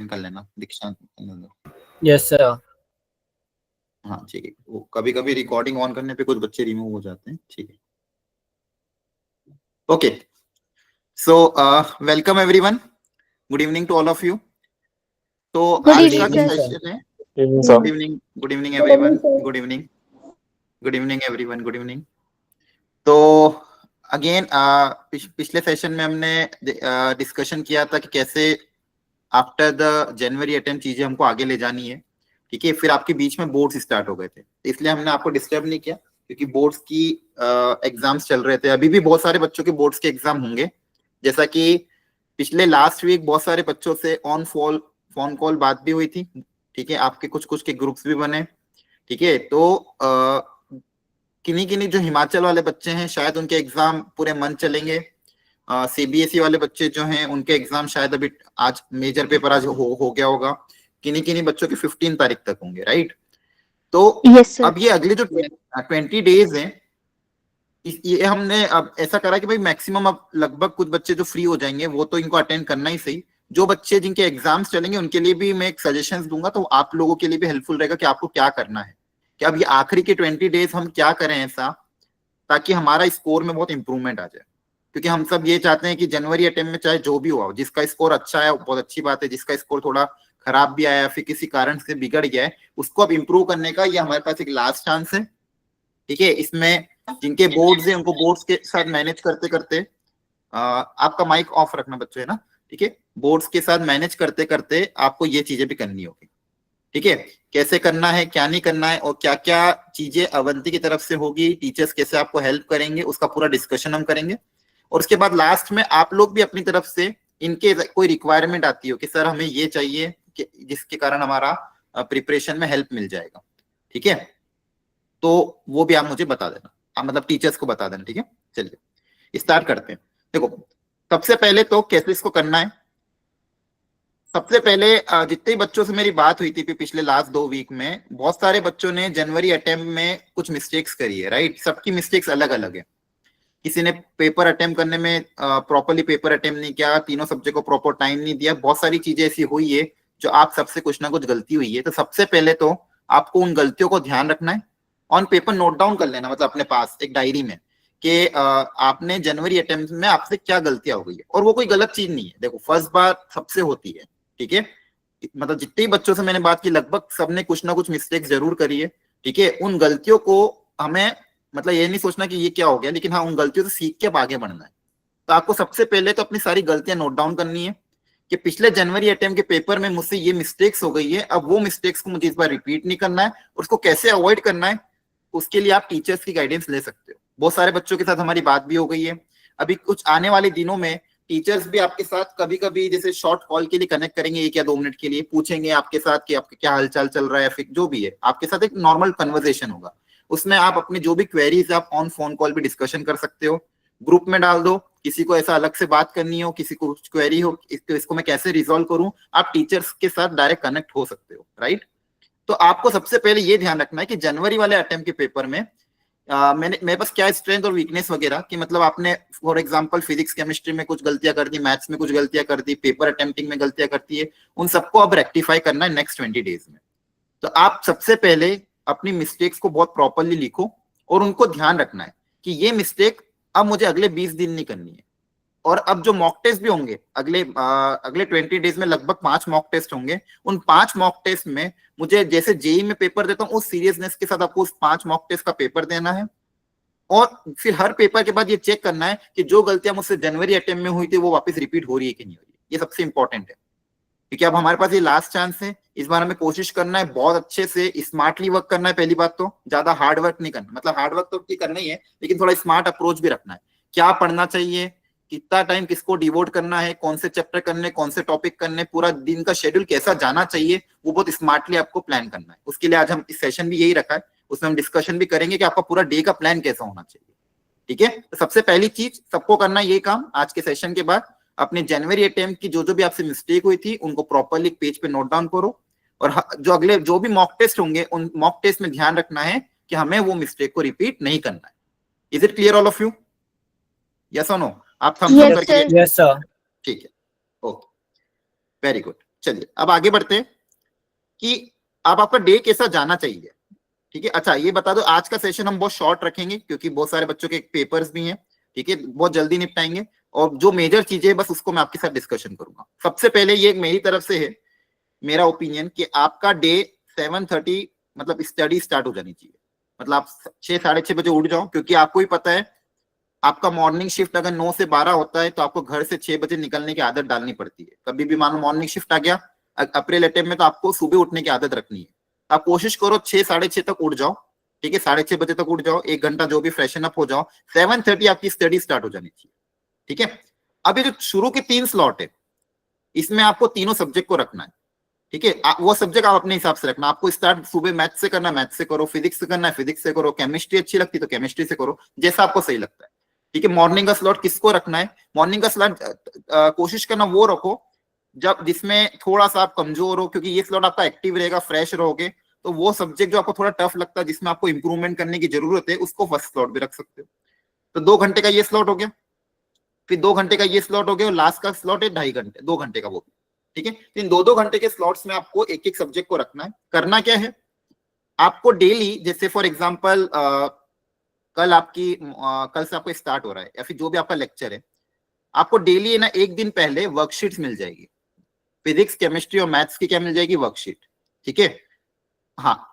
Join कर लेना, दीक्षांत। Yes sir. हाँ ठीक है, वो कभी कभी रिकॉर्डिंग ऑन करने पे कुछ बच्चे रिमूव हो जाते हैं, ठीक है। Okay, so welcome everyone, good evening to all of you. तो आज का जो सेशन है, good evening, good evening everyone, good evening, good evening everyone, good evening. तो अगेन पिछले सेशन में हमने डिस्कशन किया था कि कैसे आफ्टर द जनवरी अटेम्प्ट चीजें हमको आगे ले जानी है, ठीक है। फिर आपके बीच में बोर्ड्स स्टार्ट हो गए थे, इसलिए हमने आपको डिस्टर्ब नहीं किया, क्योंकि बोर्ड्स की एग्जाम्स चल रहे थे। अभी भी बहुत सारे बच्चों के बोर्ड्स के एग्जाम होंगे, जैसा कि पिछले लास्ट वीक बहुत सारे बच्चों से फोन कॉल बात भी हुई थी, ठीक है। आपके कुछ कुछ के ग्रुप्स भी बने, ठीक है। तो किन्हीं किन्हीं जो हिमाचल वाले बच्चे हैं शायद उनके एग्जाम पूरे मंथ चलेंगे। सीबीएसई वाले बच्चे जो हैं उनके एग्जाम शायद अभी आज मेजर पेपर आज हो गया होगा, किन्हीं किन्हीं बच्चों के 15 तारीख तक होंगे, राइट। तो अब ये अगले जो 20 डेज हैं, ये हमने अब ऐसा करा कि भाई मैक्सिमम अब लगभग कुछ बच्चे जो फ्री हो जाएंगे वो तो इनको अटेंड करना ही सही। जो बच्चे जिनके एग्जाम्स चलेंगे उनके लिए भी मैं एक सजेशंस दूंगा, तो आप लोगों के लिए भी हेल्पफुल रहेगा कि आपको क्या करना है, कि अब ये आखिरी के 20 डेज हम क्या करें ऐसा ताकि हमारा स्कोर में बहुत इंप्रूवमेंट आ जाए। क्योंकि हम सब ये चाहते हैं कि जनवरी अटेम्प्ट में चाहे जो भी हुआ, जिसका स्कोर अच्छा है बहुत अच्छी बात है, जिसका स्कोर थोड़ा खराब भी आया फिर किसी कारण से बिगड़ गया है, उसको अब इंप्रूव करने का ये हमारे पास एक लास्ट चांस है, ठीक है। इसमें जिनके बोर्ड्स हैं उनको बोर्ड्स के साथ मैनेज करते करते, आपका माइक ऑफ रखना बच्चों, है ना, ठीक है। बोर्ड्स के साथ मैनेज करते करते आपको ये चीजें भी करनी होगी, ठीक है। कैसे करना है, क्या नहीं करना है, और क्या क्या चीजें अवंती की तरफ से होगी, टीचर्स कैसे आपको हेल्प करेंगे, उसका पूरा डिस्कशन हम करेंगे। और उसके बाद लास्ट में आप लोग भी अपनी तरफ से इनके कोई रिक्वायरमेंट आती हो कि सर हमें ये चाहिए, कि जिसके कारण हमारा प्रिपरेशन में हेल्प मिल जाएगा, ठीक है, तो वो भी आप मुझे बता देना, आप मतलब टीचर्स को बता देना, ठीक है। चलिए स्टार्ट करते हैं। देखो सबसे पहले तो कैसे इसको करना है, सबसे पहले जितने बच्चों से मेरी बात हुई थी पिछले लास्ट 2 वीक में, बहुत सारे बच्चों ने जनवरी अटेम्प्ट में कुछ मिस्टेक्स करी है, राइट। सबकी मिस्टेक्स अलग अलग है। किसी ने पेपर अटेम्प्ट करने में प्रॉपरली पेपर अटेम्प्ट नहीं किया, तीनों सब्जेक्ट को प्रॉपर टाइम नहीं दिया, बहुत सारी चीजें ऐसी हुई है जो आप सबसे कुछ ना कुछ गलती हुई है। तो सबसे पहले तो आपको उन गलतियों को ध्यान रखना है, ऑन पेपर नोट डाउन कर लेना, मतलब अपने पास एक डायरी में, कि आपने जनवरी अटेम्प्ट में आपसे क्या गलतियां हो गई है। और वो कोई गलत चीज नहीं है, देखो फर्स्ट बार सबसे होती है, ठीक है। मतलब जितने ही बच्चों से मैंने बात की लगभग सबने कुछ ना कुछ मिस्टेक्स जरूर करी है, ठीक है। उन गलतियों को हमें मतलब ये नहीं सोचना कि ये क्या हो गया, लेकिन हाँ उन गलतियों से सीख के अब आगे बढ़ना है। तो आपको सबसे पहले तो अपनी सारी गलतियां नोट डाउन करनी है कि पिछले जनवरी अटेम्प्ट के पेपर में मुझसे ये मिस्टेक्स हो गई है, अब वो मिस्टेक्स को मुझे इस बार रिपीट नहीं करना है, और उसको कैसे अवॉइड करना है उसके लिए आप टीचर्स की गाइडेंस ले सकते हो। बहुत सारे बच्चों के साथ हमारी बात भी हो गई है। अभी कुछ आने वाले दिनों में टीचर्स भी आपके साथ कभी कभी जैसे शॉर्ट कॉल के लिए कनेक्ट करेंगे, 1 या 2 मिनट के लिए पूछेंगे आपके साथ कि आपका क्या हालचाल चल रहा है, फिर जो भी है आपके साथ एक नॉर्मल कन्वर्सेशन होगा, उसमें आप अपनी जो भी क्वेरीज आप ऑन फोन कॉल भी डिस्कशन कर सकते हो। ग्रुप में डाल दो, किसी को ऐसा अलग से बात करनी हो, किसी को कुछ क्वेरी हो, इसको मैं कैसे रिजॉल्व करूं, आप टीचर्स के साथ डायरेक्ट कनेक्ट हो सकते हो, राइट। तो आपको सबसे पहले ये ध्यान रखना है कि जनवरी वाले अटेम्प्ट के पेपर में मेरे पास क्या स्ट्रेंथ और वीकनेस वगैरह, कि मतलब आपने फॉर एग्जांपल फिजिक्स केमिस्ट्री में कुछ गलतियां कर दी, मैथ्स में कुछ गलतियां कर दी, पेपर अटेम्प्टिंग में गलतियां करती है, उन सबको अब रेक्टिफाई करना है नेक्स्ट 20 डेज में। तो आप सबसे पहले अपनी मिस्टेक्स को बहुत प्रॉपरली लिखो और उनको ध्यान रखना है कि ये मिस्टेक अब मुझे अगले 20 दिन नहीं करनी है। और अब जो मॉक टेस्ट भी होंगे अगले 20 डेज में, लगभग 5 मॉक टेस्ट होंगे, उन 5 मॉक टेस्ट में मुझे जैसे जेई में पेपर देता हूँ उस सीरियसनेस के साथ आपको उस 5 मॉक टेस्ट का पेपर देना है। और फिर हर पेपर के बाद ये चेक करना है कि जो गलतियां मुझसे जनवरी अटेम्प्ट में हुई थी वो वापस रिपीट हो रही है कि नहीं हो रही है। ये सबसे इंपॉर्टेंट है, क्योंकि अब हमारे पास ये लास्ट चांस है। इस बार हमें कोशिश करना है बहुत अच्छे से स्मार्टली वर्क करना है। पहली बात तो ज्यादा हार्ड वर्क नहीं करना, मतलब हार्ड वर्क तो करना ही है, लेकिन थोड़ा स्मार्ट अप्रोच भी रखना है। क्या पढ़ना चाहिए, कितना टाइम किसको डिवोट करना है, कौन से चैप्टर करने, कौन से टॉपिक करने, पूरा दिन का शेड्यूल कैसा जाना चाहिए, वो बहुत स्मार्टली आपको प्लान करना है। उसके लिए आज हम इस सेशन भी यही रखा है, उसमें हम डिस्कशन भी करेंगे कि आपका पूरा डे का प्लान कैसा होना चाहिए, ठीक है। तो सबसे पहली चीज सबको करना है ये काम आज के सेशन के बाद, अपने जनवरी अटेम्प्ट की जो भी आपसे मिस्टेक हुई थी उनको प्रॉपरली पेज पे नोट डाउन करो। और जो भी मॉक टेस्ट होंगे उन मॉक टेस्ट में ध्यान रखना है कि हमें वो मिस्टेक को रिपीट नहीं करना है। Is it clear all of you? Yes और नो? आप थम्स अप करके यस सर। ठीक है, ओके, वेरी गुड। चलिए अब आगे बढ़ते हैं कि अब आपका डे कैसा जाना चाहिए। ठीक है, अच्छा ये बता दो, आज का सेशन हम बहुत शॉर्ट रखेंगे क्योंकि बहुत सारे बच्चों के पेपर्स भी हैं। ठीक है, बहुत जल्दी निपटाएंगे और जो मेजर चीजें हैं बस उसको मैं आपके साथ डिस्कशन करूंगा। सबसे पहले ये मेरी तरफ से है, मेरा ओपिनियन, कि आपका डे 7:30 मतलब स्टडी स्टार्ट हो जानी चाहिए। मतलब आप 6 साढ़े 6 बजे उठ जाओ, क्योंकि आपको ही पता है आपका मॉर्निंग शिफ्ट अगर 9 से 12 होता है तो आपको घर से 6 बजे निकलने की आदत डालनी पड़ती है। कभी भी मान लो मॉर्निंग शिफ्ट आ गया अप्रैल अटेम्प में, तो आपको सुबह उठने की आदत रखनी है। आप कोशिश करो 6 साढ़े 6 तक उठ जाओ। ठीक है, 6:30 बजे तक उठ जाओ, 1 घंटा जो भी फ्रेशन अप हो जाओ, 7:30 आपकी स्टडी स्टार्ट हो जानी चाहिए। ठीक है, अभी जो शुरू के 3 स्लॉट है इसमें आपको तीनों सब्जेक्ट को रखना है। ठीक है, वो सब्जेक्ट आप अपने हिसाब से रखना। आपको स्टार्ट सुबह मैथ से करना है मैथ से करो, फिजिक्स से करना है फिजिक्स से करो, केमिस्ट्री अच्छी लगती है तो केमिस्ट्री से करो, जैसा आपको सही लगता है। ठीक है, मॉर्निंग का स्लॉट किसको रखना है? मॉर्निंग का स्लॉट कोशिश करना वो रखो जब जिसमें थोड़ा सा आप कमजोर हो, क्योंकि ये स्लॉट आपका एक्टिव रहेगा, फ्रेश रहोगे, तो वो सब्जेक्ट जो आपको थोड़ा टफ लगता है, जिसमें आपको इंप्रूवमेंट करने की जरूरत है, उसको फर्स्ट स्लॉट भी रख सकते हो। तो 2 घंटे का ये स्लॉट हो गया, फिर 2 घंटे का ये स्लॉट हो गया, और लास्ट का स्लॉट है 2.5 घंटे, 2 घंटे का वो भी। ठीक है, तो इन 2-2 घंटे के स्लॉट्स में आपको एक एक सब्जेक्ट को रखना है। करना क्या है, आपको डेली, जैसे फॉर एग्जांपल कल से आपको स्टार्ट हो रहा है या फिर जो भी आपका लेक्चर है, आपको डेली है ना, एक दिन पहले वर्कशीट्स मिल जाएगी। फिजिक्स केमिस्ट्री और मैथ्स की क्या मिल जाएगी? वर्कशीट। ठीक है, हाँ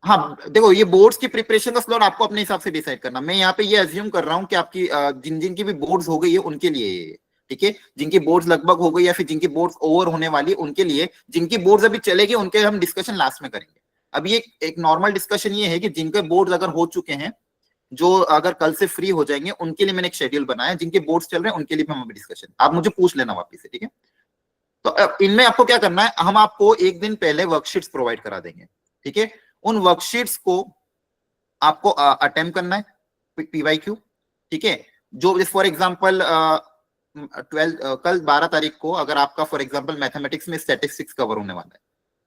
हाँ, देखो ये बोर्ड्स की प्रिपरेशन का स्लॉट आपको अपने हिसाब से डिसाइड करना। मैं यहाँ पे ये अज्यूम कर रहा हूँ कि आपकी जिन जिन की भी बोर्ड्स हो गई है उनके लिए। ठीक है, जिनकी बोर्ड्स लगभग हो गई या फिर जिनकी बोर्ड्स ओवर होने वाली है उनके लिए, जिनकी बोर्ड्स अभी चलेगी उनके हम डिस्कशन लास्ट में करेंगे। अभी एक नॉर्मल डिस्कशन ये है कि जिनके बोर्ड्स अगर हो चुके हैं, जो अगर कल से फ्री हो जाएंगे, उनके लिए मैंने एक शेड्यूल बनाया। जिनके बोर्ड्स चल रहे हैं उनके लिए हम अभी डिस्कशन, आप मुझे पूछ लेना वापिस से। ठीक है, तो इनमें आपको क्या करना है, हम आपको एक दिन पहले वर्कशीट्स प्रोवाइड करा देंगे। ठीक है, उन वर्कशीट्स को आपको अटेम्प्ट करना है पीवाईक्यू। ठीक है, जो फॉर एग्जांपल 12 कल 12 तारीख को अगर आपका फॉर एग्जांपल मैथमेटिक्स में स्टैटिस्टिक्स कवर होने वाला है,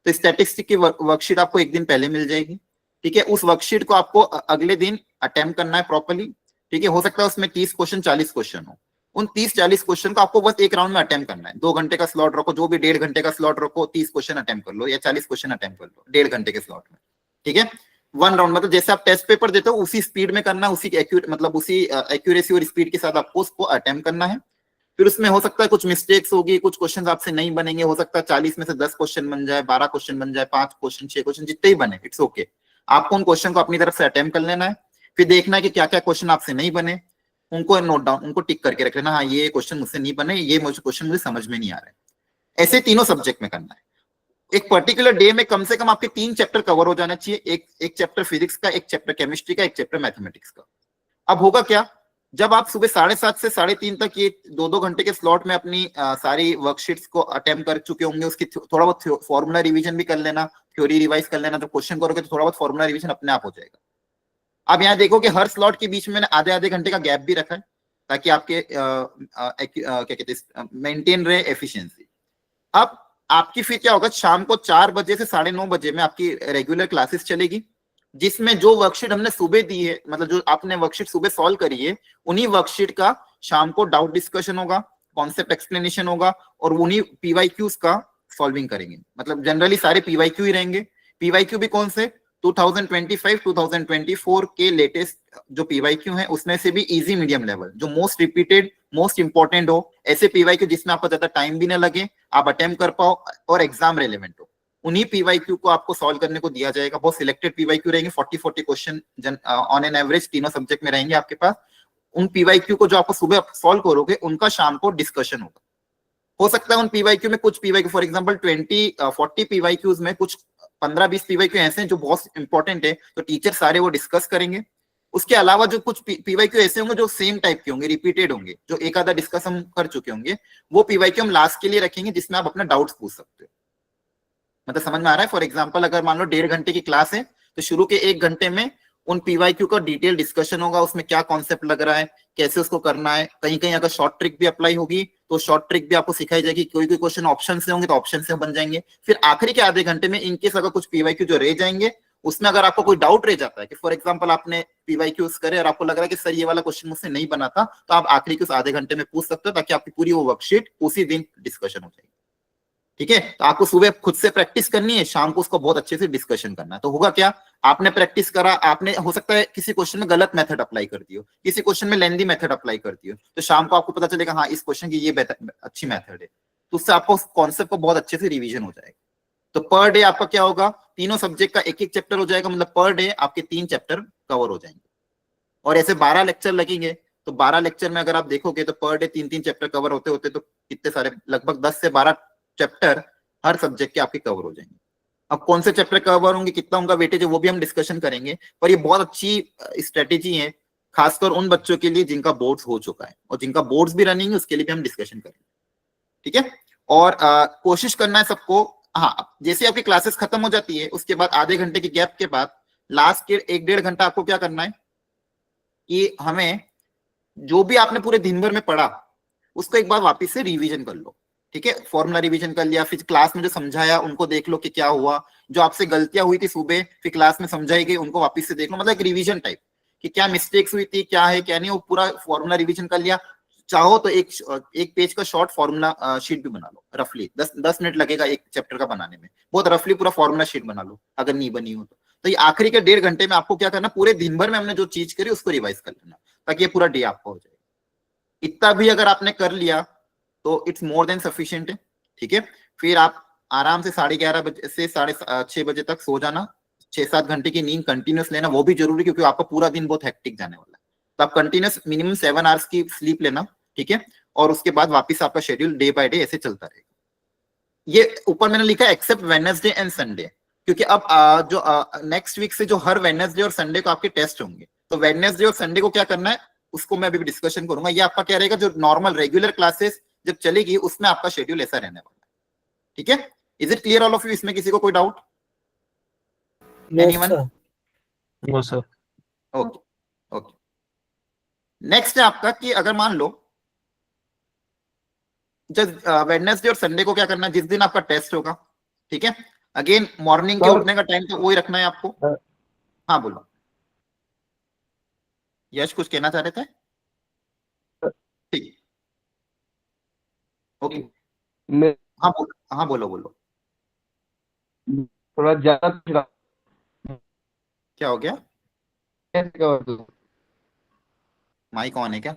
तो स्टैटिस्टिक्स की वर्कशीट आपको एक दिन पहले मिल जाएगी। ठीक है, उस वर्कशीट को आपको अगले दिन अटेम्प्ट करना है प्रॉपर्ली। ठीक है, हो सकता है उसमें 30 क्वेश्चन 40 क्वेश्चन हो, उन 30-40 क्वेश्चन को आपको बस एक राउंड में अटेम्प्ट करना है। 2 घंटे का स्लॉट रखो, जो भी 1.5 घंटे का स्लॉट रखो, 30 क्वेश्चन अटेम्प्ट कर लो या 40 क्वेश्चन अटेम्प्ट कर लो 1.5 घंटे के स्लॉट में। ठीक है, 1 राउंड, मतलब जैसे आप टेस्ट पेपर देते हो उसी स्पीड में करना, उसी मतलब उसी एक्यूरेसी और स्पीड के साथ आपको उसको अटेम्प्ट करना है। फिर उसमें हो सकता है कुछ मिस्टेक्स होगी, कुछ क्वेश्चन आपसे नहीं बनेंगे, हो सकता है 40 में से 10 क्वेश्चन बन जाए, 12 क्वेश्चन बन जाए, 5 क्वेश्चन 6 क्वेश्चन जितने ही बने, इट्स ओके। आपको उन क्वेश्चन को अपनी तरफ से अटेम्प्ट कर लेना है। फिर देखना है कि क्या क्या क्वेश्चन आपसे नहीं बने, उनको नोट डाउन, उनको टिक करके रख लेना, हाँ ये क्वेश्चन मुझसे नहीं बने, ये क्वेश्चन मुझे समझ में नहीं आ रहा है। ऐसे तीनों सब्जेक्ट में करना है। एक पर्टिकुलर डे में कम से कम आपके 3 चैप्टर कवर हो जाना चाहिए, एक चैप्टर फिजिक्स का, एक चैप्टर केमिस्ट्री का, एक चैप्टर मैथमेटिक्स का। अब होगा क्या, जब आप सुबह 7:30 से 3:30 तक ये 2-2 घंटे के स्लॉट में अपनी सारी वर्कशीट्स को अटेम्प्ट कर चुके होंगे, उसकी थोड़ा बहुत फॉर्मूला रिवीजन भी कर लेना, थ्योरी रिवाइज कर लेना। जब क्वेश्चन करोगे तो थोड़ा बहुत फॉर्मूला रिवीजन अपने आप हो जाएगा। अब यहाँ देखो कि हर स्लॉट के बीच में मैंने आधे घंटे का गैप भी रखा है, ताकि आपके क्या कहते हैं, मेंटेन रहे एफिशिएंसी। अब आपकी फिर क्या होगा, शाम को 4 बजे से 9:30 बजे में आपकी रेगुलर क्लासेस चलेगी, जिसमें जो वर्कशीट हमने सुबह दी है, मतलब जो आपने वर्कशीट सुबह सॉल्व करी है, उन्हीं वर्कशीट का शाम को डाउट डिस्कशन होगा, कॉन्सेप्ट एक्सप्लेनेशन होगा, और उन्हीं पीवाईक्यूज का सॉल्विंग करेंगे। मतलब जनरली सारे पीवाईक्यू ही रहेंगे। पीवाईक्यू भी कौन से, 2025-2024 के लेटेस्ट जो पीवाईक्यू हैं, उसमें से भी इजी मीडियम लेवल, जो मोस्ट रिपीटेड मोस्ट इंपॉर्टेंट हो, ऐसे पीवाईक्यू जिसमें आपको ज्यादा टाइम भी ना लगे, आप अटेम्प्ट कर पाओ और एग्जाम रेलेवेंट हो, उन्हीं पीवाईक्यू को आपको सॉल्व करने को दिया जाएगा। बहुत सिलेक्टेड पीवाईक्यू रहेंगे, 40-40 क्वेश्चन ऑन एन एवरेज तीनों सब्जेक्ट में रहेंगे आपके पास। उन पीवाईक्यू को जो आपको सुबह सॉल्व करोगे, उनका शाम को डिस्कशन होगा। हो सकता है उन पीवाईक्यू में कुछ पीवाईक्यू फॉर एग्जांपल 40 पीवाईक्यूज में कुछ 15-20 पीवाईक्यू ऐसे हैं जो बहुत इंपॉर्टेंट है, तो टीचर सारे वो डिस्कस करेंगे। उसके अलावा जो कुछ पीवाईक्यू ऐसे होंगे जो सेम टाइप के होंगे, रिपीटेड होंगे, जो एक आधा डिस्कस हम कर चुके होंगे, वो पीवाईक्यू हम लास्ट के लिए रखेंगे, जिसमें आप अपना डाउट्स पूछ सकते हो। मतलब समझ में आ रहा है? फॉर एग्जांपल अगर मान लो 1.5 घंटे की क्लास है, तो शुरू के 1 घंटे में उन पीवाईक्यू का डिटेल डिस्कशन होगा, उसमें क्या कॉन्सेप्ट लग रहा है, कैसे उसको करना है। कहीं कहीं अगर शॉर्ट ट्रिक भी अप्लाई होगी तो शॉर्ट ट्रिक भी आपको सिखाई जाएगी। कोई कोई क्वेश्चन ऑप्शन से होंगे तो ऑप्शन से बन जाएंगे। फिर आखिरी के आधे घंटे में इनकेस अगर कुछ पीवाईक्यू जो रह जाएंगे, उसमें अगर आपको कोई डाउट रह जाता है कि फॉर एग्जांपल आपने पीवाईक्यूज करे और आपको लग रहा है कि सर ये वाला क्वेश्चन मुझसे नहीं बना था, तो आप आखिरी के उस आधे घंटे में पूछ सकते हो, ताकि आपकी पूरी वो वर्कशीट उसी दिन डिस्कशन हो जाएगी। ठीक है, तो आपको सुबह खुद से प्रैक्टिस करनी है, शाम को उसको बहुत अच्छे से डिस्कशन करना है। तो होगा क्या, आपने प्रैक्टिस करा, आपने हो सकता है किसी क्वेश्चन में गलत मेथड अप्लाई कर दियो, किसी क्वेश्चन में लेंदी मेथड अप्लाई कर दियो, तो शाम को आपको पता चलेगा हाँ इस क्वेश्चन की ये अच्छी मेथड है, तो उससे आपको कॉन्सेप्ट को बहुत अच्छे से रिवीजन हो जाएगा। तो पर डे आपका क्या होगा, तीनों सब्जेक्ट का एक एक चैप्टर हो जाएगा, मतलब पर डे आपके 3 चैप्टर कवर हो जाएंगे। और ऐसे 12 लेक्चर लगेंगे, तो 12 लेक्चर में अगर आप देखोगे तो पर डे 3-3 चैप्टर कवर होते होते तो कितने सारे, लगभग 10 से 12 चैप्टर हर सब्जेक्ट के आपके कवर हो जाएंगे। अब कौन से चैप्टर कवर होंगे, कितना उनका वेटेज है, वो भी हम डिस्कशन करेंगे, पर ये बहुत अच्छी स्ट्रेटेजी है, खासकर उन बच्चों के लिए जिनका बोर्ड्स हो चुका है, और जिनका बोर्ड्स भी रनिंग है उसके लिए भी हम डिस्कशन करेंगे। ठीक है, और कोशिश करना है सबको, हाँ जैसे आपकी क्लासेस खत्म हो जाती है उसके बाद आधे घंटे के गैप के बाद लास्ट के 1-1.5 घंटा आपको क्या करना है कि हमें जो भी आपने पूरे दिन भर में पढ़ा उसको एक बार वापस से रिवीजन कर लो। ठीक है, फॉर्मूला रिवीजन कर लिया, फिर क्लास में जो समझाया उनको देख लो कि क्या हुआ, जो आपसे गलतियां हुई थी सुबह फिर क्लास में समझाई गई उनको वापस से देख लो, मतलब एक रिवीजन टाइप कि क्या मिस्टेक्स हुई थी, क्या है क्या नहीं, वो पूरा फॉर्मूला रिवीजन कर लिया। चाहो तो एक पेज का शॉर्ट फॉर्मूला शीट भी बना लो, रफली 10 मिनट लगेगा एक चैप्टर का बनाने में, बहुत रफली पूरा फॉर्मूला शीट बना लो अगर नहीं बनी हो तो ये आखिरी के 1.5 घंटे में आपको क्या करना, पूरे दिन भर में हमने जो चीज करी उसको रिवाइज कर लेना, ताकि ये पूरा डे आपका हो जाए। इतना भी अगर आपने कर लिया तो इट्स मोर देन सफिशिएंट है। ठीक है, फिर आप आराम से 11:30 बजे से 6:30 बजे तक सो जाना, 6-7 घंटे की नींद कंटिन्यूस लेना, वो भी जरूरी क्योंकि आपका पूरा दिन बहुत हेक्टिक जाने वाला है, तो आप कंटिन्यूस मिनिमम 7 आवर्स की स्लीप लेना। ठीक है, और उसके बाद वापस आपका शेड्यूल डे बाय डे ऐसे चलता रहेगा। ये ऊपर मैंने लिखा है एक्सेप्ट वेडनेसडे एंड संडे, क्योंकि अब जो नेक्स्ट वीक से जो हर वेडनेसडे और संडे को आपके टेस्ट होंगे, तो वेडनेसडे और संडे को क्या करना है उसको मैं अभी डिस्कशन करूंगा। ये आपका क्या रहेगा, जो नॉर्मल रेगुलर क्लासेस जब चलेगी उसमें आपका शेड्यूल ऐसा रहने वाला है। ठीक है, is it clear all of you, इसमें किसी को कोई doubt? Anyone? No sir. Okay okay, next है आपका कि अगर मान लो जब वेडनेसडे और संडे को क्या करना है, जिस दिन आपका टेस्ट होगा, ठीक है, अगेन मॉर्निंग के उठने का टाइम तो वही रखना है आपको। हाँ बोलो, यश कुछ कहना चाह रहे थे? ठीक, ओके, हाँ बोलो बोलो, थोड़ा ज्यादा क्या हो गया, माइक ऑन है क्या?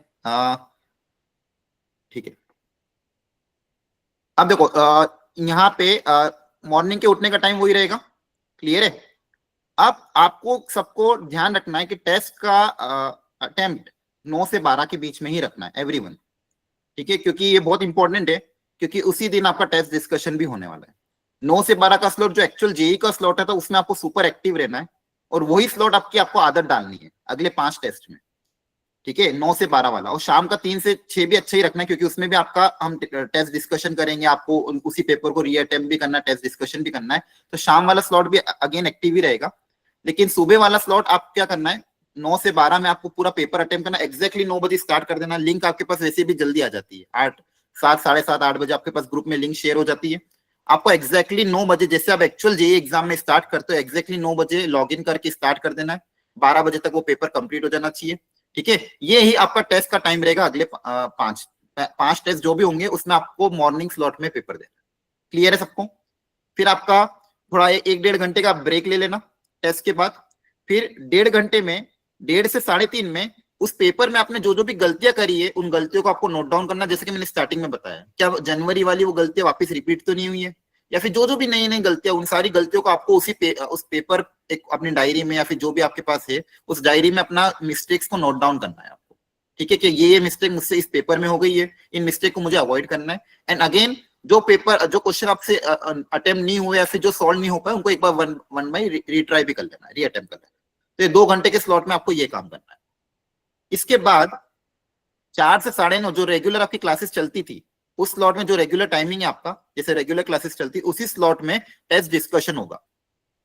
ठीक है, अब देखो यहाँ पे मॉर्निंग के उठने का टाइम वही रहेगा, क्लियर है। अब आपको सबको ध्यान रखना है कि टेस्ट का अटेम्प्ट 9 से 12 के बीच में ही रखना है एवरीवन। ठीक है, क्योंकि ये बहुत इंपॉर्टेंट है, क्योंकि उसी दिन आपका टेस्ट डिस्कशन भी होने वाला है। 9 से 12 का स्लॉट जो एक्चुअल जेई का स्लॉट है, तो उसमें आपको सुपर एक्टिव रहना है, और वही स्लॉट आपको आदत डालनी है अगले 5 टेस्ट में। ठीक है, 9 से 12 वाला, और शाम का 3 से 6 भी अच्छा ही रखना है, क्योंकि उसमें भी आपका हम टेस्ट डिस्कशन करेंगे, आपको उसी पेपर को रीअटेम्प्ट भी करना है, टेस्ट डिस्कशन भी करना है, तो शाम वाला स्लॉट भी अगेन एक्टिव ही रहेगा। लेकिन सुबह वाला स्लॉट आप क्या करना है, 9 से 12 में आपको पूरा पेपर अटेम्प्ट करना, एग्जैक्टली 9 बजे स्टार्ट कर देना। लिंक आपके पास वैसे भी जल्दी आ जाती है, 7, 7:30, 8 बजे आपके पास ग्रुप में लिंक शेयर हो जाती है। आपको एग्जैक्टली 9 बजे, जैसे आप एक्चुअल जेई एग्जाम में स्टार्ट करते हो, एग्जैक्टली 9 बजे लॉग इन करके स्टार्ट कर देना है, 12 बजे तक वो पेपर कंप्लीट हो जाना चाहिए। ठीक है, ये ही आपका टेस्ट का टाइम रहेगा अगले 5 टेस्ट जो भी होंगे, उसमें आपको मॉर्निंग स्लॉट में पेपर देना। क्लियर है सबको? फिर आपका थोड़ा 1-1.5 घंटे का ब्रेक ले लेना टेस्ट के बाद, फिर 1.5 घंटे में 1.5 से 3.5 में उस पेपर में आपने जो जो भी गलतियां करी है उन गलतियों को आपको नोट डाउन करना, जैसे कि मैंने स्टार्टिंग में बताया। क्या जनवरी वाली वो गलतियां वापस रिपीट तो नहीं हुई है, या फिर जो जो भी नई नई गलतियां, उन सारी गलतियों को आपको उस पेपर एक अपनी डायरी में या फिर जो भी आपके पास है उस डायरी में अपना मिस्टेक्स को नोट डाउन करना है आपको। ठीक है, कि ये मिस्टेक मुझसे इस पेपर में हो गई है, इन मिस्टेक को मुझे अवॉइड करना है। एंड अगेन जो क्वेश्चन आपसे अटेम्प्ट नहीं हुए या फिर जो सॉल्व नहीं हो पाए, उनको एक बार वन बाई रीट्राई भी कर लेना है, रीअटेम्प्ट कर लेना है। तो ये 2 घंटे के स्लॉट में आपको ये काम करना है। इसके बाद 4 से 9:30 जो रेगुलर आपकी क्लासेस चलती थी, उस स्लॉट में जो रेगुलर टाइमिंग है आपका, जैसे रेगुलर क्लासेस चलती, उसी स्लॉट में टेस्ट डिस्कशन होगा।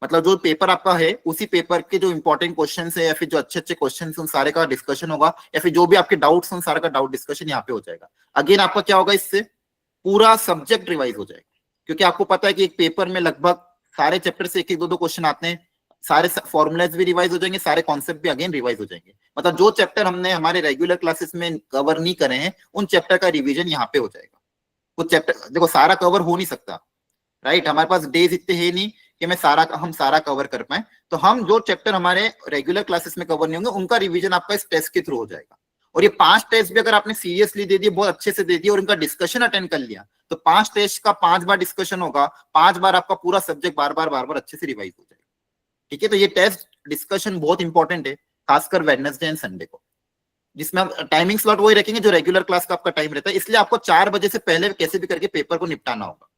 मतलब जो पेपर आपका है उसी पेपर के जो इंपॉर्टेंट क्वेश्चन है या फिर जो अच्छे अच्छे क्वेश्चन उन सारे का डिस्कशन होगा, या फिर जो भी आपके डाउट्स उन सारे का डाउट डिस्कशन यहाँ पे हो जाएगा। अगेन आपका क्या होगा, इससे पूरा सब्जेक्ट रिवाइज हो जाएगा, क्योंकि आपको पता है कि एक पेपर में लगभग सारे चैप्टर से 1-1, 2-2 क्वेश्चन आते हैं, सारे फॉर्मूलाज भी रिवाइज हो जाएंगे, सारे कॉन्सेप्ट भी अगेन रिवाइज हो जाएंगे। मतलब जो चैप्टर हमने हमारे रेगुलर क्लासेस में कवर नहीं करे हैं, उन चैप्टर का रिवीजन यहाँ पे हो जाएगा। कुछ चैप्टर देखो सारा कवर हो नहीं सकता, राइट। हमारे पास डेज इतने है नहीं कि हम सारा कवर कर पाए, तो हम जो चैप्टर हमारे रेगुलर क्लासेस में कवर नहीं होंगे उनका रिवीजन आपका इस टेस्ट के थ्रू हो जाएगा। और ये 5 टेस्ट भी अगर आपने सीरियसली दे दिए, बहुत अच्छे से दे दिए और उनका डिस्कशन अटेंड कर लिया, तो 5 टेस्ट का 5 बार डिस्कशन होगा, 5 बार आपका पूरा सब्जेक्ट बार बार अच्छे से रिवाइज हो जाएगा। ठीक है, तो ये टेस्ट डिस्कशन बहुत इंपॉर्टेंट है, खासकर वेडनेसडे एंड संडे को, जिसमें हम टाइमिंग स्लॉट वही रखेंगे जो रेगुलर क्लास का आपका टाइम रहता है। इसलिए आपको 4 बजे से पहले कैसे भी करके पेपर को निपटाना होगा,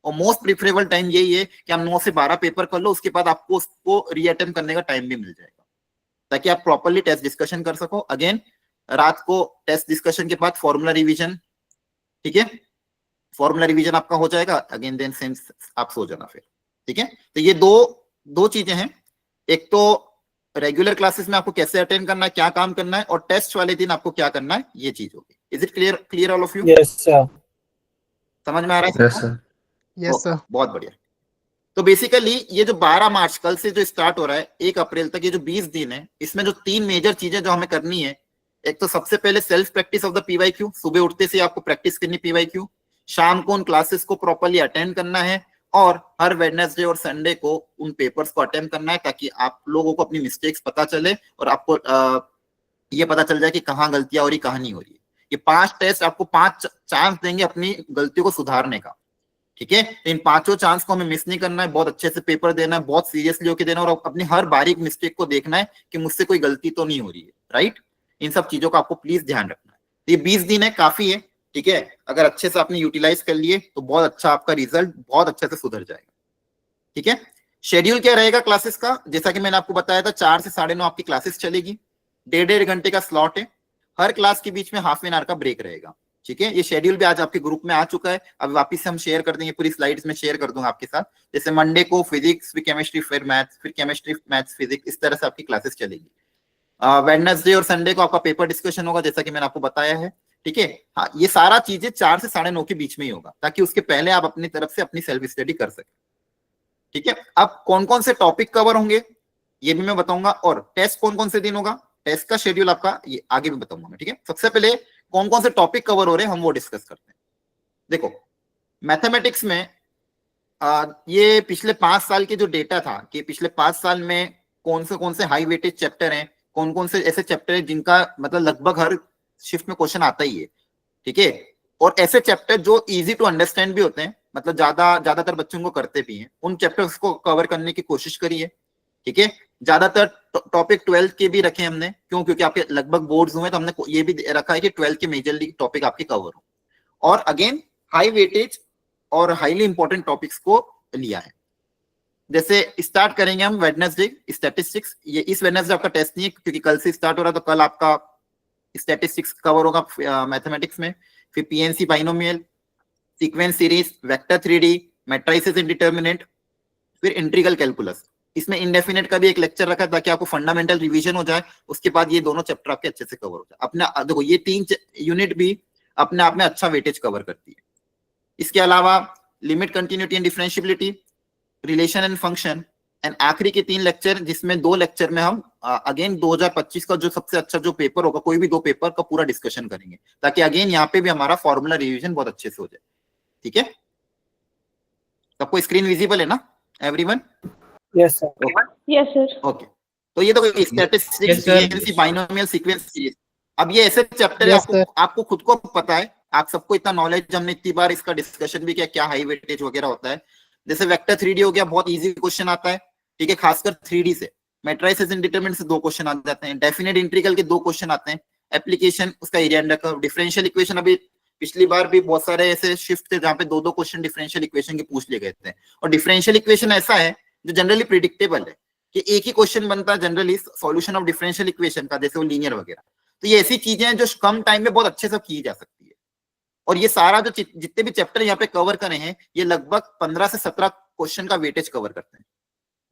और मोस्ट प्रिफरेबल टाइम यही है कि हम 9 से 12 पेपर कर लो, उसके बाद आपको उसको रीअटेम्प्ट करने का टाइम भी मिल जाएगा, ताकि आप प्रॉपर्ली टेस्ट डिस्कशन कर सको। अगेन रात को टेस्ट डिस्कशन के बाद फॉर्मूला रिवीजन, ठीक है, फॉर्मूला रिवीजन आपका हो जाएगा, अगेन देन सेम आप सो जाना फिर। ठीक है, तो ये दो चीजें हैं, एक तो रेगुलर क्लासेस में आपको कैसे अटेंड करना है, क्या काम करना है, और टेस्ट वाले दिन आपको क्या करना है, ये चीज होगी। Is it clear all of you? Yes, sir. समझ में आ रहा है? Yes sir. Yes sir. बहुत बढ़िया। तो बेसिकली ये जो 12 मार्च कल से जो स्टार्ट हो रहा है 1 अप्रैल तक, ये जो 20 दिन है, इसमें जो 3 मेजर चीजें जो हमें करनी है, एक तो सबसे पहले self practice of the PYQ, सुबह उठते से आपको प्रैक्टिस करनी पीवाईक्यू, शाम को उन क्लासेस को प्रॉपर्ली अटेंड करना है, और हर वेडनेसडे और संडे को उन पेपर्स को अटेंड करना है, ताकि आप लोगों को अपनी मिस्टेक्स पता चले और आपको ये पता चल जाए कि कहाँ गलतियां हो रही, कहाँ नहीं हो रही। ये 5 टेस्ट आपको 5 चांस देंगे अपनी गलतियों को सुधारने का। ठीक है, इन 5 चांस को हमें मिस नहीं करना है, बहुत अच्छे से पेपर देना है, बहुत सीरियसली होकर देना है, और अपनी हर बारीक मिस्टेक को देखना है कि मुझसे कोई गलती तो नहीं हो रही है। राइट, इन सब चीजों का आपको प्लीज ध्यान रखना है। ये 20 दिन है, काफी है। ठीक है, अगर अच्छे से आपने यूटिलाइज कर लिए तो बहुत अच्छा आपका रिजल्ट बहुत अच्छे से सुधर जाएगा। ठीक है, शेड्यूल क्या रहेगा क्लासेस का, जैसा कि मैंने आपको बताया था, 4 से 9:30 आपकी क्लासेस चलेगी, 1.5 घंटे का स्लॉट है, हर क्लास के बीच में हाफ एन आवर का ब्रेक रहेगा। ठीक है, ये शेड्यूल भी आज आपके ग्रुप में आ चुका है, अब वापस से हम शेयर कर देंगे, पूरी स्लाइड्स में शेयर कर दूंगा आपके साथ। जैसे मंडे को फिजिक्स, फिर केमिस्ट्री, फिर मैथ्स, फिर केमिस्ट्री, मैथ्स, फिजिक्स, इस तरह से आपकी क्लासेस चलेगी। वेडनेसडे और संडे को आपका पेपर डिस्कशन होगा, जैसा कि मैंने आपको बताया है। ठीक है, हाँ, ये सारा चीजें 4 से 9:30 के बीच में ही होगा, ताकि उसके पहले आप अपनी तरफ से अपनी सेल्फ स्टडी कर सकें। ठीक है, अब कौन कौन से टॉपिक कवर होंगे ये भी मैं बताऊंगा, और टेस्ट कौन कौन से दिन होगा, टेस्ट का शेड्यूल आपका ये आगे भी बताऊंगा मैं। ठीक है, सबसे पहले कौन कौन से टॉपिक कवर हो रहे हैं हम वो डिस्कस करते हैं। देखो, मैथमेटिक्स में ये पिछले 5 साल के जो डेटा था कि पिछले 5 साल में कौन से हाई वेटेज चैप्टर हैं, कौन से ऐसे चैप्टर हैं जिनका मतलब लगभग हर शिफ्ट में क्वेश्चन आता ही है। ठीक है, और ऐसे चैप्टर जो इजी टू अंडरस्टैंड भी होते हैं, मतलब ज्यादातर बच्चों को करते भी हैं, उन चैप्टर्स को कवर करने की कोशिश करिए। ठीक है, ज्यादातर टॉपिक 12 के भी रखे हमने, क्यों? क्योंकि आपके लगभग बोर्ड्स हुए, तो हमने ये भी रखा है कि 12 के मेजरली टॉपिक आपके कवर हो, और अगेन हाई वेटेज और हाईली इंपॉर्टेंट टॉपिक्स को लिया है। जैसे स्टार्ट करेंगे हम वेडनेसडे स्टैटिस्टिक्स, ये इस वेडनेसडे आपका टेस्ट नहीं है क्योंकि कल से स्टार्ट हो रहा है, तो कल आपका स्टैटिस्टिक्स कवर होगा मैथमेटिक्स में, फिर PNC binomial, sequence series, vector 3D, matrices and determinant, फिर इंटीग्रल कैलकुलस। इसमें इंडेफिनेट का भी एक लेक्चर रखा है ताकि आपको फंडामेंटल रिवीजन हो जाए, उसके बाद ये दोनों चैप्टर आपके अच्छे से कवर हो जाए। अपने देखो, ये 3 यूनिट भी अपने आप में अच्छा वेटेज कवर करती है। इसके अलावा limit, continuity and differentiability, relation and function, and आखिरी के 3 लेक्चर, जिसमें 2 लेक्चर में हम अगेन 2025 का जो सबसे अच्छा जो पेपर होगा, कोई भी 2 पेपर का पूरा डिस्कशन करेंगे, ताकि अगेन यहाँ पे भी हमारा फॉर्मूला रिवीजन बहुत अच्छे से हो जाए। ठीक है, सबको स्क्रीन विजिबल है ना everyone? Yes, sir. Yes sir. Okay, तो ये तो statistics, PNC, binomial, sequence series, अब ये ऐसे चैप्टर है, आपको खुद को पता है, आप सबको इतना नॉलेज, हमने इतनी बार इसका डिस्कशन भी किया, क्या हाई वेटेज वगैरह होता है। जैसे वेक्टर 3D हो गया, बहुत इजी क्वेश्चन आता है। ठीक है, खासकर 3D से, मैट्रिसेस एंड डिटरमिनेंट से 2 क्वेश्चन आ जाते हैं, डेफिनेट इंटीग्रल के 2 क्वेश्चन आते हैं, एप्लीकेशन उसका area under curve, differential equation, अभी पिछली बार भी बहुत सारे ऐसे शिफ्ट थे जहां पे 2 क्वेश्चन डिफरेंशियल इक्वेशन के पूछ लिए गए थे। और डिफरेंशियल इक्वेशन ऐसा है जो जनरली प्रिडिक्टेबल है कि एक ही क्वेश्चन बनता है generally solution of differential equation का, जैसे वो लीनियर वगैरह। तो ये ऐसी चीजें हैं जो कम टाइम में बहुत अच्छे से की जा सकती है। और ये सारा जो जितने भी चैप्टर यहाँ पे कवर करे हैं, ये लगभग 15 से 17 क्वेश्चन का वेटेज कवर करते हैं।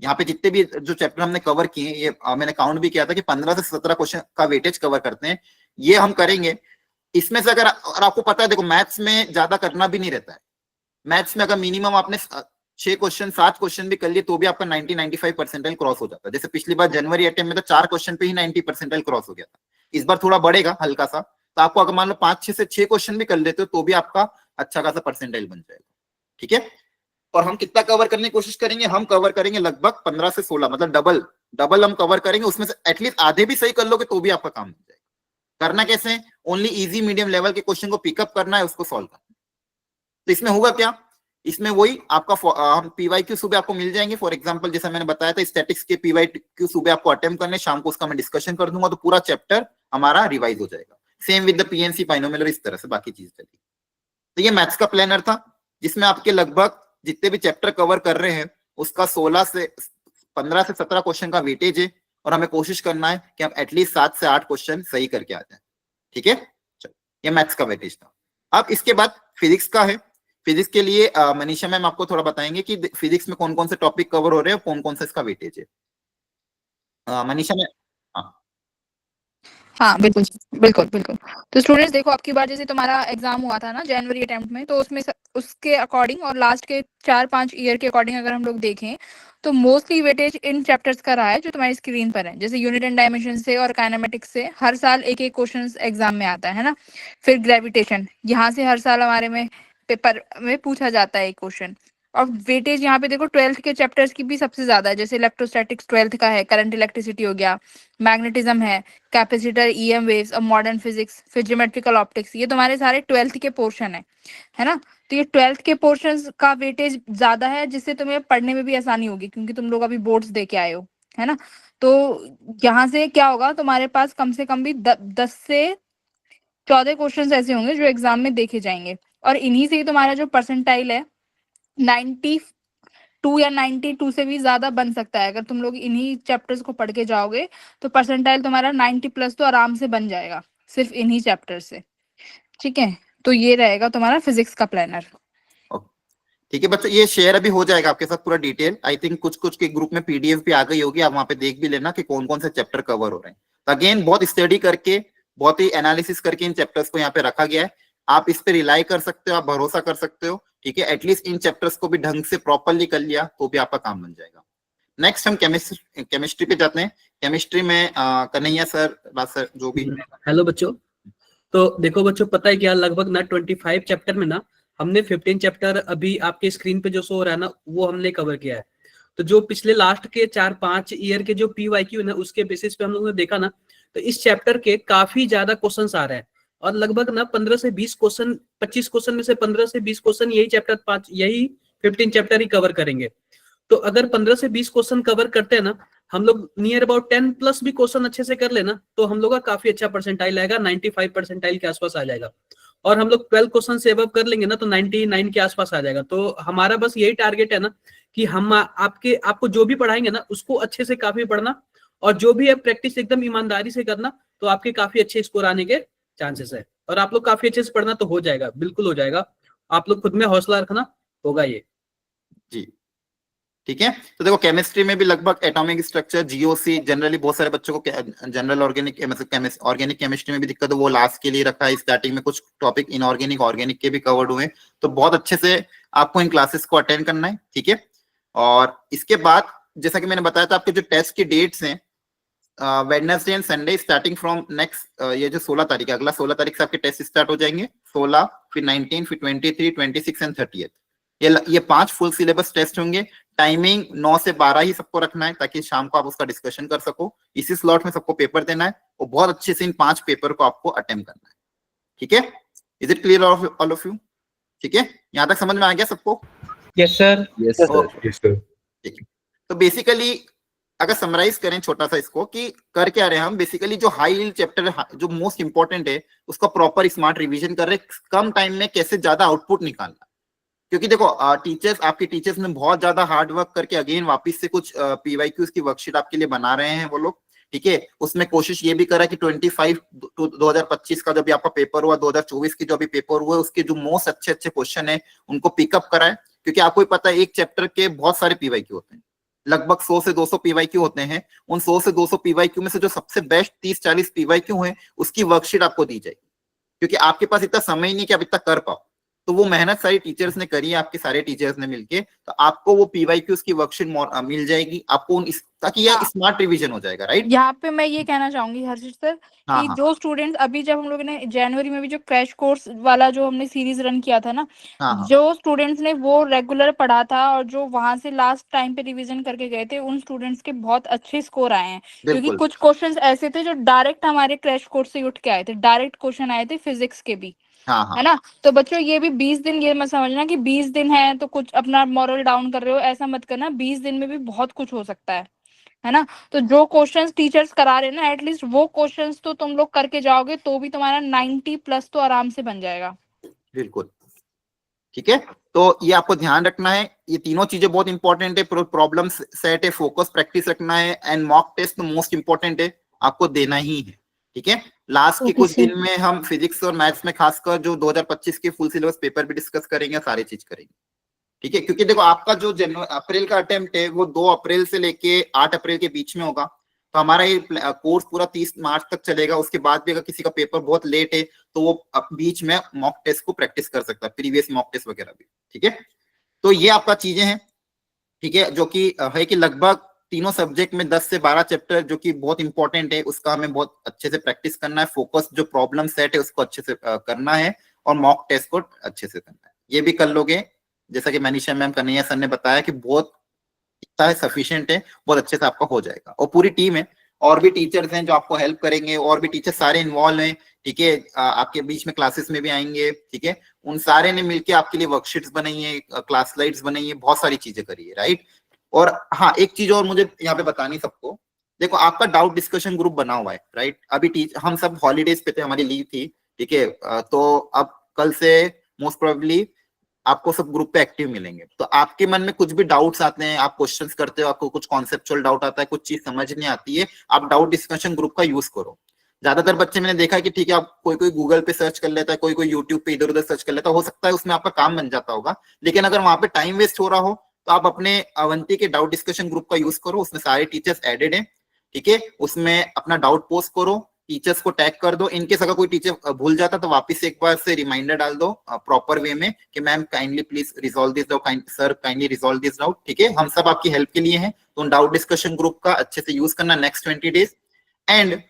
यहाँ पे जितने भी जो चैप्टर हमने कवर किए, ये मैंने काउंट भी किया था कि 15 से 17 क्वेश्चन का वेटेज कवर करते हैं, ये हम करेंगे। इसमें से अगर आपको पता है, देखो मैथ्स में ज्यादा करना भी नहीं रहता है। मैथ्स में अगर मिनिमम आपने 6 क्वेश्चन 7 क्वेश्चन भी कर लिए तो भी आपका 90-95 परसेंटाइल क्रॉस हो जाता है। जैसे पिछली बार जनवरी अटेम्प्ट में तो 4 क्वेश्चन पे ही 90 परसेंटाइल क्रॉस हो गया था। इस बार थोड़ा बढ़ेगा हल्का सा, तो आपको अगर मान लो 5-6 से 6 क्वेश्चन भी कर लेते हो तो भी आपका अच्छा खासा परसेंटाइल बन जाएगा। ठीक है, और हम कितना कवर करने की कोशिश करेंगे, हम कवर करेंगे लगभग 15 से 16, मतलब डबल हम कवर करेंगे। उसमें से एटलीस्ट आधे भी सही कर लोगे तो भी आपका काम हो जाएगा। करना कैसे, ओनली इजी मीडियम लेवल के क्वेश्चन को पिकअप करना है, उसको सॉल्व करना है। तो इसमें होगा क्या, इसमें वही आपका हम पीवाईक्यू सुबह आपको मिल जाएंगे। फॉर एग्जांपल जैसा मैंने बताया था, स्टैटिक्स के पीवाईक्यू सुबह आपको अटेम्प्ट करने, शाम को उसका मैं डिस्कशन कर दूंगा, तो पूरा चैप्टर हमारा रिवाइज हो जाएगा। Same with the PNC binomial, इस तरह से बाकी चीज चलेगी। तो ये मैथ्स का प्लानर था, जिसमें आपके लगभग जितने भी चैप्टर कवर कर रहे हैं उसका 15 से 17 क्वेश्चन का वेटेज है, और हमें कोशिश करना है कि हम एटलीस्ट 7 से 8 क्वेश्चन सही करके आ जाए। ठीक है, चलो ये मैथ्स का वेटेज था। अब इसके बाद फिजिक्स का है। फिजिक्स के लिए मनीषा मैम आपको थोड़ा बताएंगे कि फिजिक्स में कौन कौन से टॉपिक कवर हो रहे हैं, कौन कौन सा इसका वेटेज है। मनीषा मैम। हाँ हाँ, बिल्कुल बिल्कुल बिल्कुल। तो स्टूडेंट्स देखो, आपकी बार जैसे तुम्हारा एग्जाम हुआ था ना जनवरी अटेम्प्ट में, तो उसमें उसके अकॉर्डिंग और लास्ट के 4-5 ईयर के अकॉर्डिंग अगर हम लोग देखें तो मोस्टली वेटेज इन चैप्टर्स का रहा है जो तुम्हारी स्क्रीन पर है। जैसे यूनिट एंड डायमेंशन से और काइनेमेटिक्स से हर साल एक एक क्वेश्चन एग्जाम में आता है ना। फिर ग्रेविटेशन, यहाँ से हर साल हमारे में पेपर में पूछा जाता है एक क्वेश्चन। और वेटेज यहाँ पे देखो 12th के चैप्टर्स की भी सबसे ज्यादा है। जैसे इलेक्ट्रोस्टैटिक्स 12th का है, करंट इलेक्ट्रिसिटी हो गया, मैग्नेटिज्म है, कैपेसिटर, ईएम वेव्स, और मॉडर्न फिजिक्स, फिर ज्योमेट्रिकल ऑप्टिक्स, ये तुम्हारे सारे 12th के पोर्शन है ना। तो ये 12th के पोर्शंस का वेटेज ज्यादा है, जिससे तुम्हें पढ़ने में भी आसानी होगी, क्योंकि तुम लोग अभी बोर्ड्स दे के आए हो, है ना। तो यहाँ से क्या होगा, तुम्हारे पास कम से कम भी 10 से 14 क्वेश्चन ऐसे होंगे जो एग्जाम में देखे जाएंगे। और इन्हीं से ही तुम्हारा जो परसेंटाइल है 92 या 92 से भी ज्यादा बन सकता है। अगर तुम लोग इन्हीं चैप्टर्स को पढ़ के जाओगे तो परसेंटाइल तुम्हारा 90 प्लस तो आराम से बन जाएगा, सिर्फ इन्हीं चैप्टर से। ठीक है, तो ये रहेगा तुम्हारा फिजिक्स का प्लानर। ठीक है बच्चों, ये शेयर अभी हो जाएगा आपके साथ पूरा डिटेल। आई थिंक कुछ कुछ के ग्रुप में पीडीएफ भी आ गई होगी, आप वहां पे देख भी लेना कि कौन कौन से चैप्टर कवर हो रहे हैं। तो अगेन बहुत स्टडी करके, बहुत ही एनालिसिस करके इन चैप्टर्स को यहाँ पे रखा गया है। आप इस पे रिलाई कर सकते हो, आप भरोसा कर सकते हो। ठीक है, एटलीस्ट इन चैप्टर्स को भी ढंग से प्रॉपरली कर लिया तो भी आपका काम बन जाएगा। नेक्स्ट हम केमिस्ट्री पे जाते हैं। केमिस्ट्री में कन्हैया सर, सर जो भी। हेलो बच्चों, तो देखो बच्चों, पता है क्या, लगभग ना 25 चैप्टर में ना हमने 15 चैप्टर अभी आपके स्क्रीन पे जो शो हो रहा है ना, वो हमने कवर किया है। तो जो पिछले लास्ट के 4-5 ईयर के जो पीवाईक्यू है ना, उसके बेसिस पे हम लोगों ने देखा ना, तो इस चैप्टर के काफी ज्यादा क्वेश्चंस आ रहे हैं। और लगभग ना 15 से 20 क्वेश्चन, 25 क्वेश्चन में से 15 से 20 क्वेश्चन यही चैप्टर 5, यही 15 चैप्टर ही कवर करेंगे। तो अगर 15 से 20 क्वेश्चन कवर करते हैं ना हम लोग, नियर अबाउट 10 प्लस भी क्वेश्चन अच्छे से कर लेना, तो हम लोग का काफी अच्छा परसेंटाइल आएगा, 95 परसेंटाइल के आसपास आ जाएगा। और हम लोग 12 क्वेश्चन से अबव कर लेंगे ना तो 99 के आसपास आ जाएगा। तो हमारा बस यही टारगेट है ना कि हम आपको जो भी पढ़ाएंगे ना उसको अच्छे से काफी पढ़ना, और जो भी है प्रैक्टिस एकदम ईमानदारी से करना, तो आपके काफी अच्छे स्कोर आने के चांसेस है। और आप लोग काफी अच्छे से पढ़ना तो हो जाएगा, बिल्कुल हो जाएगा। आप लोग खुद में हौसला रखना, होगा ये जी। ठीक है, तो देखो केमिस्ट्री में भी लगभग एटॉमिक स्ट्रक्चर, जीओसी, जनरली बहुत सारे बच्चों को जनरल ऑर्गेनिक ऑर्गेनिक केमिस्ट्री में भी दिक्कत है, वो लास्ट के लिए रखा है। स्टार्टिंग में कुछ टॉपिक इनऑर्गेनिक, ऑर्गेनिक के भी कवर्ड हुए, तो बहुत अच्छे से आपको इन क्लासेस को अटेंड करना है। ठीक है, और इसके बाद जैसा कि मैंने बताया था, आपके जो टेस्ट की डेट्स हैं Wednesday and Sunday, starting from next ये जो 16 तारीख है, अगला 16 तारीख से आपके टेस्ट स्टार्ट हो जाएंगे। 16, फिर 19, फिर 23, 26 एंड 30। ये 5 फुल सिलेबस टेस्ट होंगे। टाइमिंग 9 से 12 ही सबको रखना है, ताकि शाम को आप उसका डिस्कशन कर सको। इसी स्लॉट में सबको पेपर देना है, और बहुत अच्छे से इन 5 पेपर को आपको अटेम्प्ट करना है। ठीक है, is it clear all of you? ठीक है, यहाँ तक समझ में आ गया सबको? Yes sir, yes sir. ठीक है, तो बेसिकली अगर समराइज करें छोटा सा इसको, कि कर क्या रहे हैं हम, बेसिकली जो हाई चैप्टर जो मोस्ट इंपॉर्टेंट है उसका प्रॉपर स्मार्ट रिवीजन कर रहे हैं, कम टाइम में कैसे ज्यादा आउटपुट निकालना। क्योंकि देखो टीचर्स, आपके टीचर्स ने बहुत ज्यादा हार्ड वर्क करके अगेन वापस से कुछ पीवाईक्यूज की वर्कशीट आपके लिए बना रहे हैं वो लोग। ठीक है, उसमें कोशिश ये भी करा कि 25 to 2025 का जो भी आपका पेपर हुआ, 2024 की जो भी पेपर हुआ, उसके जो मोस्ट अच्छे अच्छे क्वेश्चन है उनको पिकअप कराए। क्योंकि आपको ही पता है एक चैप्टर के बहुत सारे पीवाईक्यू होते हैं, लगभग 100 से 200 पीवाईक्यू होते हैं। उन 100 से 200 पीवाईक्यू में से जो सबसे बेस्ट 30-40 पीवाईक्यू हैं उसकी वर्कशीट आपको दी जाएगी। क्योंकि आपके पास इतना समय ही नहीं कि आप इतना कर पाओ, तो वो मेहनत सारी टीचर्स ने करी है, आपके सारे टीचर्स ने मिलके, तो आपको वो पीवाईक्यूज की वर्कशीट मिल जाएगी। आपको उन ताकि ये हाँ। स्मार्ट रिवीजन हो जाएगा, राइट? यहाँ पे मैं ये कहना चाहूंगी हर्षित सर हाँ कि हाँ जो स्टूडेंट्स अभी जब हम लोगों ने जनवरी में भी जो क्रैश कोर्स वाला जो हमने सीरीज रन किया था ना, हाँ हाँ जो स्टूडेंट्स ने वो रेगुलर पढ़ा था और जो वहां से लास्ट टाइम पे रिवीजन करके गए थे, उन स्टूडेंट्स के बहुत अच्छे स्कोर आए हैं। क्योंकि बिल्कुल। कुछ क्वेश्चंस ऐसे थे जो डायरेक्ट हमारे क्रैश कोर्स से ही उठ के आए थे, डायरेक्ट क्वेश्चन आए थे फिजिक्स के भी, हाँ है हाँ ना। तो बच्चों ये भी 20 दिन, ये मत समझना कि 20 दिन है तो कुछ अपना मॉरल डाउन कर रहे हो, ऐसा मत करना। 20 दिन में भी बहुत कुछ हो सकता है ना। तो जो क्वेश्चंस टीचर्स करा रहे हैं ना, एटलीस्ट वो क्वेश्चंस तो तुम लोग करके जाओगे तो भी तुम्हारा 90+ तो आराम से बन जाएगा। बिल्कुल। ठीक है, तो ये आपको ध्यान रखना है, ये तीनों चीजें बहुत इंपॉर्टेंट है। प्रॉब्लम सेट है, फोकस प्रैक्टिस रखना है, एंड मॉक टेस्ट तो मोस्ट इंपॉर्टेंट है, आपको देना ही है। ठीक है, लास्ट के ओके कुछ सर। दिन में हम फिजिक्स और मैथ्स में खासकर जो 2025 के फुल सिलेबस पेपर भी डिस्कस करेंगे, सारी चीज करेंगे। ठीक है, क्योंकि देखो आपका जो अप्रैल का अटेम्प्ट है वो 2 अप्रैल से लेके 8 अप्रैल के बीच में होगा। तो हमारा ये कोर्स पूरा 30 मार्च तक चलेगा। उसके बाद भी अगर किसी का पेपर बहुत लेट है तो वो बीच में मॉक टेस्ट को प्रैक्टिस कर सकता है, प्रीवियस मॉक टेस्ट वगैरह भी। ठीक है, तो ये आपका चीजें हैं। ठीक है, जो कि है कि लगभग तीनों सब्जेक्ट में 10 से 12 चैप्टर जो कि बहुत इंपॉर्टेंट है, उसका हमें बहुत अच्छे से प्रैक्टिस करना है। फोकस जो प्रॉब्लम सेट है उसको अच्छे से करना है, और मॉक टेस्ट को अच्छे से करना है। ये भी कर लोगे, जैसा कि मनीषा मैम कन्हैया सर ने बताया कि बहुत इतना है, सफिशिएंट है, बहुत अच्छे से आपका हो जाएगा। और पूरी टीम है, और भी टीचर्स हैं जो आपको हेल्प करेंगे, और भी टीचर सारे इन्वॉल्व हैं। ठीक है, आपके बीच में क्लासेस में भी आएंगे। ठीक है, उन सारे ने मिलके आपके लिए वर्कशीट्स बनाई है, क्लास स्लाइड्स बनाई है, बहुत सारी चीजें करी है, राइट? और हाँ, एक चीज और मुझे यहाँ पे बतानी सबको, देखो आपका डाउट डिस्कशन ग्रुप बना हुआ है, राइट? अभी हम सब हॉलीडेज पे थे, हमारी लीव थी। ठीक है, तो अब कल से मोस्ट प्रोबेबली आपको सब ग्रुप पे एक्टिव मिलेंगे। तो आपके मन में कुछ भी डाउट्स आते हैं, आप क्वेश्चंस करते हो, आपको कुछ कॉन्सेप्चुअल डाउट आता है, कुछ चीज समझ नहीं आती है, आप डाउट डिस्कशन ग्रुप का यूज करो। ज्यादातर बच्चे मैंने देखा है कि ठीक है, आप कोई गूगल पे सर्च कर लेता है, कोई यूट्यूब पे इधर उधर सर्च कर लेता है, हो सकता है उसमें आपका काम बन जाता होगा। लेकिन अगर वहां पे टाइम वेस्ट हो रहा हो तो आप अपने अवंती के डाउट डिस्कशन ग्रुप का यूज करो, उसमें सारे टीचर्स एडेड हैं। ठीक है, उसमें अपना डाउट पोस्ट करो, टीचर्स को टैग कर दो। इनकेस अगर कोई टीचर भूल जाता तो वापस एक बार से रिमाइंडर डाल दो प्रॉपर वे में कि ma'am kindly please resolve this doubt, sir kindly resolve this doubt. ठीक है, हम सब आपकी हेल्प के लिए हैं, तो उन डाउट डिस्कशन ग्रुप का अच्छे से यूज करना नेक्स्ट 20 डेज। एंड